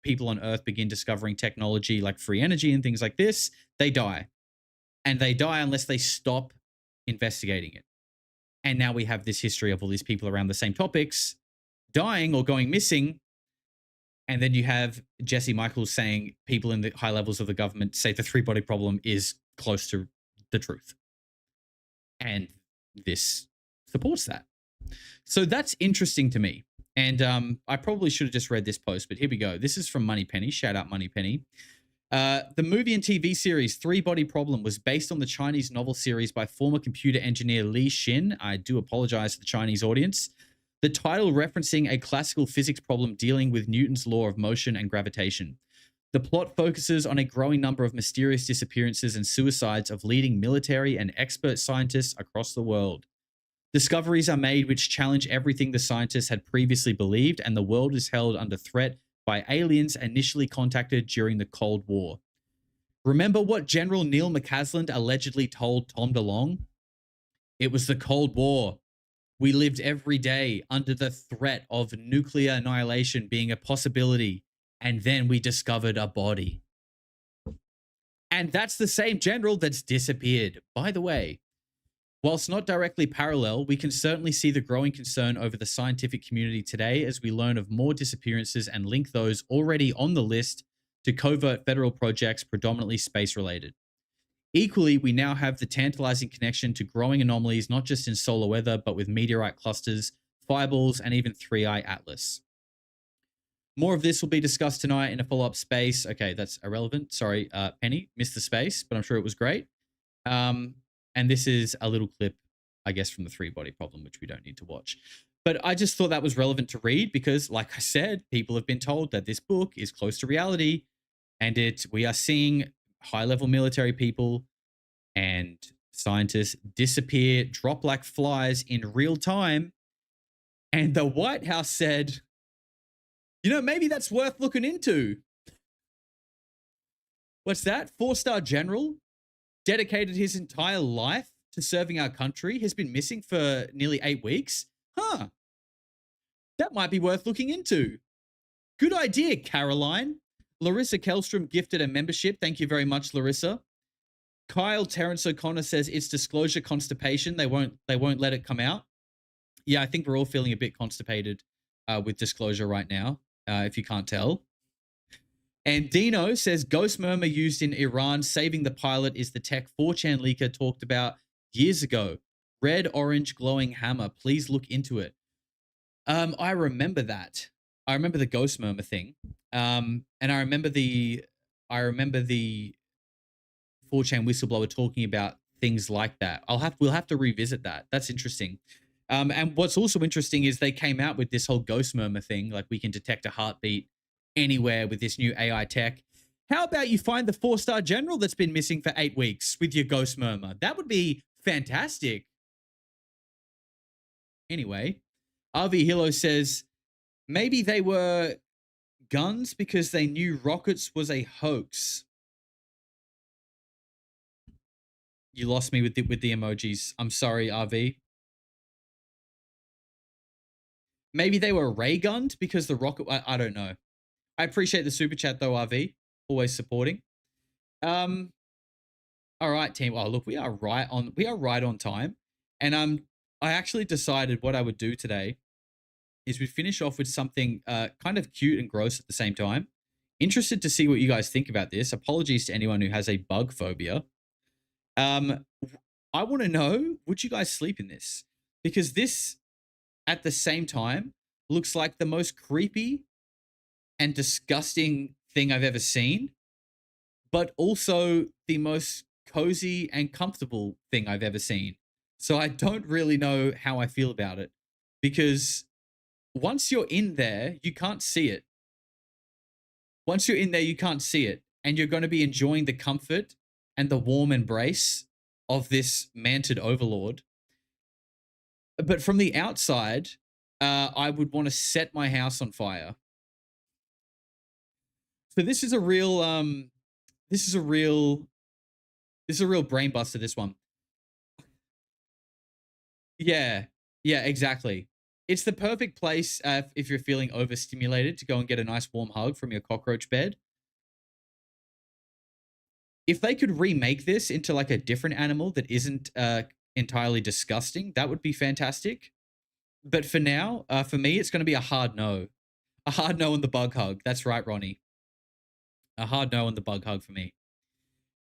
people on Earth begin discovering technology like free energy and things like this, they die. And they die unless they stop investigating it. And now we have this history of all these people around the same topics dying or going missing. And then you have Jesse Michaels saying people in the high levels of the government say the three body problem is close to the truth. And this supports that. So that's interesting to me. And I probably should have just read this post, but here we go. This is from Moneypenny. Shout out Moneypenny. The movie and TV series Three Body Problem was based on the Chinese novel series by former computer engineer Li Xin. I do apologize to the Chinese audience. The title referencing a classical physics problem dealing with Newton's law of motion and gravitation. The plot focuses on a growing number of mysterious disappearances and suicides of leading military and expert scientists across the world. Discoveries are made which challenge everything the scientists had previously believed, and the world is held under threat by aliens initially contacted during the Cold War. Remember what General Neil McCaslin allegedly told Tom DeLonge? It was the Cold War. We lived every day under the threat of nuclear annihilation being a possibility, and then we discovered a body. And that's the same general that's disappeared. By the way, whilst not directly parallel, we can certainly see the growing concern over the scientific community today as we learn of more disappearances and link those already on the list to covert federal projects predominantly space-related. Equally, we now have the tantalizing connection to growing anomalies not just in solar weather, but with meteorite clusters, fireballs, and even 3i Atlas. More of this will be discussed tonight in a follow-up space. Okay, that's irrelevant. Sorry, Penny, missed the space, but I'm sure it was great. And this is a little clip, I guess, from the Three Body Problem, which we don't need to watch. But I just thought that was relevant to read because, like I said, people have been told that this book is close to reality, and we are seeing high-level military people and scientists disappear, drop like flies in real time. And the White House said, you know, maybe that's worth looking into. What's that? 4-star general dedicated his entire life to serving our country, has been missing for nearly 8 weeks. Huh. That might be worth looking into. Good idea, Caroline. Larissa Kellstrom gifted a membership. Thank you very much, Larissa. Kyle Terrence O'Connor says it's disclosure constipation. They won't let it come out. Yeah, I think we're all feeling a bit constipated with disclosure right now, if you can't tell. And Dino says ghost murmur used in Iran saving the pilot is the tech 4chan leaker talked about years ago. Red, orange, glowing hammer. Please look into it. I remember that. I remember the ghost murmur thing. And I remember the 4chan whistleblower talking about things like that. We'll have to revisit that. That's interesting. And what's also interesting is they came out with this whole ghost murmur thing, like we can detect a heartbeat anywhere with this new AI tech. How about you find the 4-star general that's been missing for 8 weeks with your ghost murmur? That would be fantastic. Anyway, RV Hilo says maybe they were guns because they knew rockets was a hoax. You lost me with the emojis. I'm sorry, RV. Maybe they were ray gunned because the rocket. I don't know. I appreciate the super chat though, RV, always supporting. All right, team. Oh, look, we are right on time, and I actually decided what I would do today is we finish off with something kind of cute and gross at the same time. Interested to see what you guys think about this. Apologies to anyone who has a bug phobia. I want to know, would you guys sleep in this? Because this, at the same time, looks like the most creepy and disgusting thing I've ever seen, but also the most cozy and comfortable thing I've ever seen. So I don't really know how I feel about it, because once you're in there, you can't see it. Once you're in there, you can't see it. And you're going to be enjoying the comfort and the warm embrace of this mantid overlord. But from the outside, I would want to set my house on fire. So this is a real brain buster, this one. Yeah, exactly. It's the perfect place if you're feeling overstimulated to go and get a nice warm hug from your cockroach bed. If they could remake this into like a different animal that isn't entirely disgusting, that would be fantastic. But for now, for me, it's going to be a hard no. A hard no on the bug hug. That's right, Ronnie. A hard no on the bug hug for me.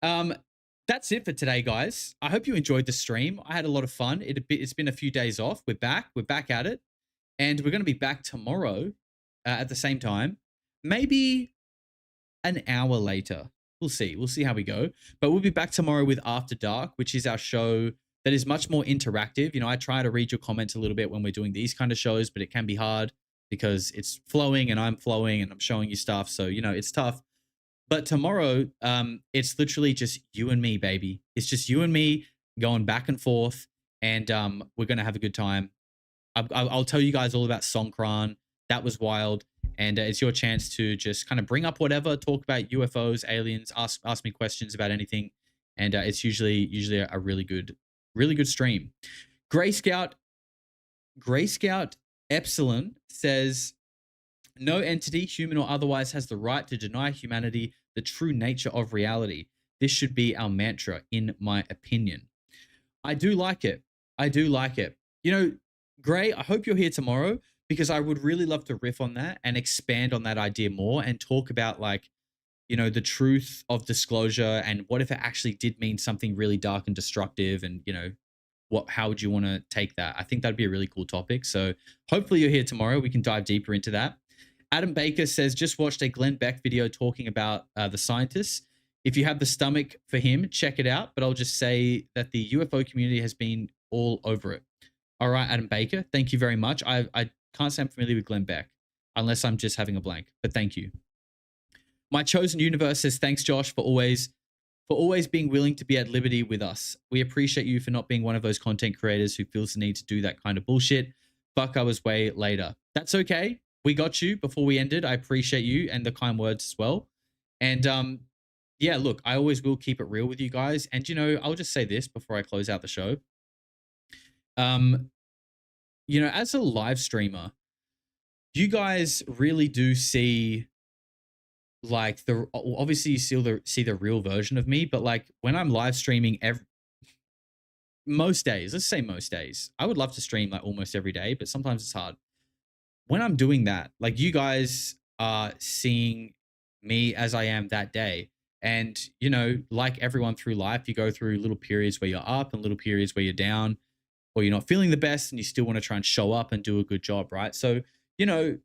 That's it for today, guys. I hope you enjoyed the stream. I had a lot of fun. It's been a few days off. We're back. We're back at it. And we're going to be back tomorrow at the same time. Maybe an hour later. We'll see. We'll see how we go. But we'll be back tomorrow with After Dark, which is our show that is much more interactive. You know, I try to read your comments a little bit when we're doing these kind of shows, but it can be hard because it's flowing and I'm flowing and I'm showing you stuff. So, you know, it's tough. But tomorrow, it's literally just you and me, baby. It's just you and me going back and forth, and we're going to have a good time. I'll tell you guys all about Songkran. That was wild. And it's your chance to just kind of bring up whatever, talk about UFOs, aliens, ask me questions about anything. And it's usually a really good stream. Gray Scout Epsilon says, no entity, human or otherwise, has the right to deny humanity the true nature of reality. This should be our mantra, in my opinion. I do like it. You know, Gray, I hope you're here tomorrow, because I would really love to riff on that and expand on that idea more and talk about, like, you know, the truth of disclosure and what if it actually did mean something really dark and destructive, and, you know, how would you want to take that? I think that'd be a really cool topic. So hopefully you're here tomorrow. We can dive deeper into that. Adam Baker says, just watched a Glenn Beck video talking about the scientists. If you have the stomach for him, check it out. But I'll just say that the UFO community has been all over it. All right, Adam Baker, thank you very much. I can't say I'm familiar with Glenn Beck, unless I'm just having a blank. But thank you. My Chosen Universe says, thanks, Josh, for always being willing to be at liberty with us. We appreciate you for not being one of those content creators who feels the need to do that kind of bullshit. Fuck, I was way later. That's okay. We got you before we ended. I appreciate you and the kind words as well. And yeah, look, I always will keep it real with you guys. And, you know, I'll just say this before I close out the show. You know, as a live streamer, you guys really do see, like, obviously you see the real version of me, but like when I'm live streaming most days, let's say most days, I would love to stream like almost every day, but sometimes it's hard. When I'm doing that, like, you guys are seeing me as I am that day. And, you know, like everyone through life, you go through little periods where you're up and little periods where you're down, or you're not feeling the best and you still want to try and show up and do a good job, right? So, you know,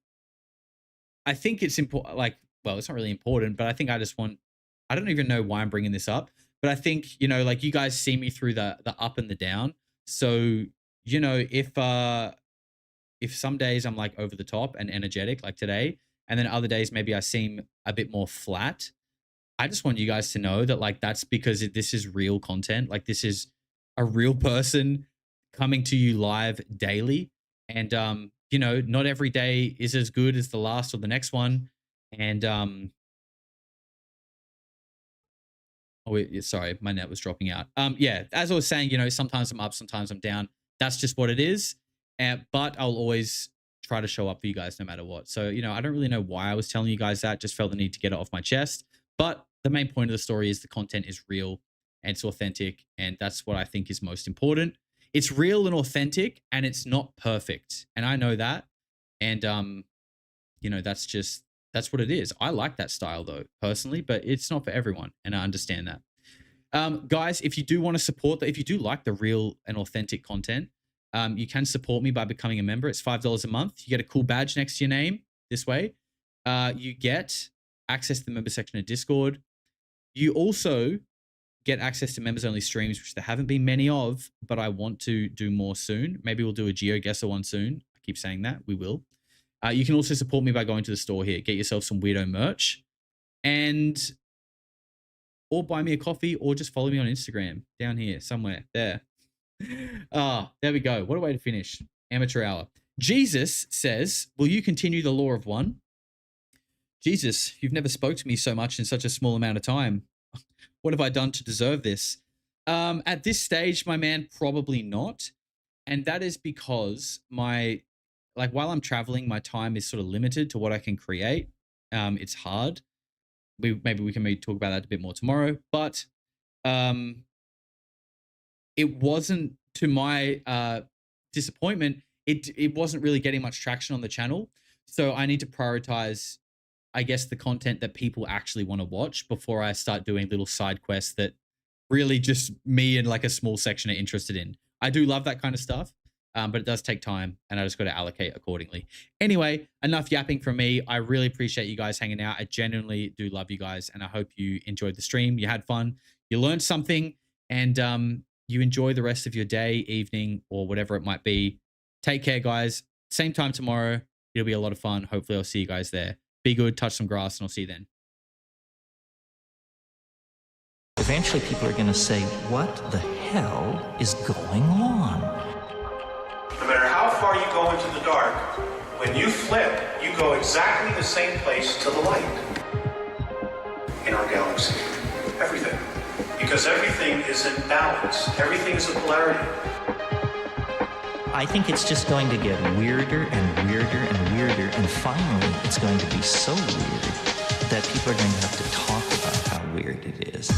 I think it's important, like, well, it's not really important, but I think I don't even know why I'm bringing this up, but I think, you know, like, you guys see me through the up and the down. So, you know, if some days I'm like over the top and energetic, like today, and then other days maybe I seem a bit more flat, I just want you guys to know that, like, that's because this is real content. Like, this is a real person coming to you live daily. And, you know, not every day is as good as the last or the next one. And, sorry, my net was dropping out. Yeah, as I was saying, you know, sometimes I'm up, sometimes I'm down. That's just what it is. But I'll always try to show up for you guys no matter what. So, you know, I don't really know why I was telling you guys that. Just felt the need to get it off my chest. But the main point of the story is the content is real and it's authentic. And that's what I think is most important. It's real and authentic and it's not perfect. And I know that. And, you know, that's what it is. I like that style though, personally, but it's not for everyone. And I understand that. Guys, if you do want to support that, if you do like the real and authentic content, you can support me by becoming a member. It's $5 a month. You get a cool badge next to your name this way. You get access to the member section of Discord. You also get access to members only streams, which there haven't been many of, but I want to do more soon. Maybe we'll do a GeoGuessr one soon. I keep saying that. We will. You can also support me by going to the store here. Get yourself some weirdo merch and or buy me a coffee or just follow me on Instagram down here somewhere there. There we go. What a way to finish. Amateur hour. Jesus says, will you continue the law of one? Jesus, you've never spoke to me so much in such a small amount of time. What have I done to deserve this? At this stage, my man, probably not. And that is because while I'm traveling, my time is sort of limited to what I can create. It's hard. Maybe we can talk about that a bit more tomorrow. But it wasn't, to my disappointment, it wasn't really getting much traction on the channel. So I need to prioritize, I guess, the content that people actually want to watch before I start doing little side quests that really just me and like a small section are interested in. I do love that kind of stuff, but it does take time and I just got to allocate accordingly. Anyway, enough yapping from me. I really appreciate you guys hanging out. I genuinely do love you guys and I hope you enjoyed the stream. You had fun. You learned something and you enjoy the rest of your day, evening, or whatever it might be. Take care, guys. Same time tomorrow. It'll be a lot of fun. Hopefully I'll see you guys there. Be good, touch some grass, and I'll see you then. Eventually people are going to say, what the hell is going on? No matter how far you go into the dark, when you flip, you go exactly the same place to the light in our galaxy. Everything. Because everything is in balance. Everything is a polarity. I think it's just going to get weirder and weirder and weirder, and finally it's going to be so weird that people are going to have to talk about how weird it is.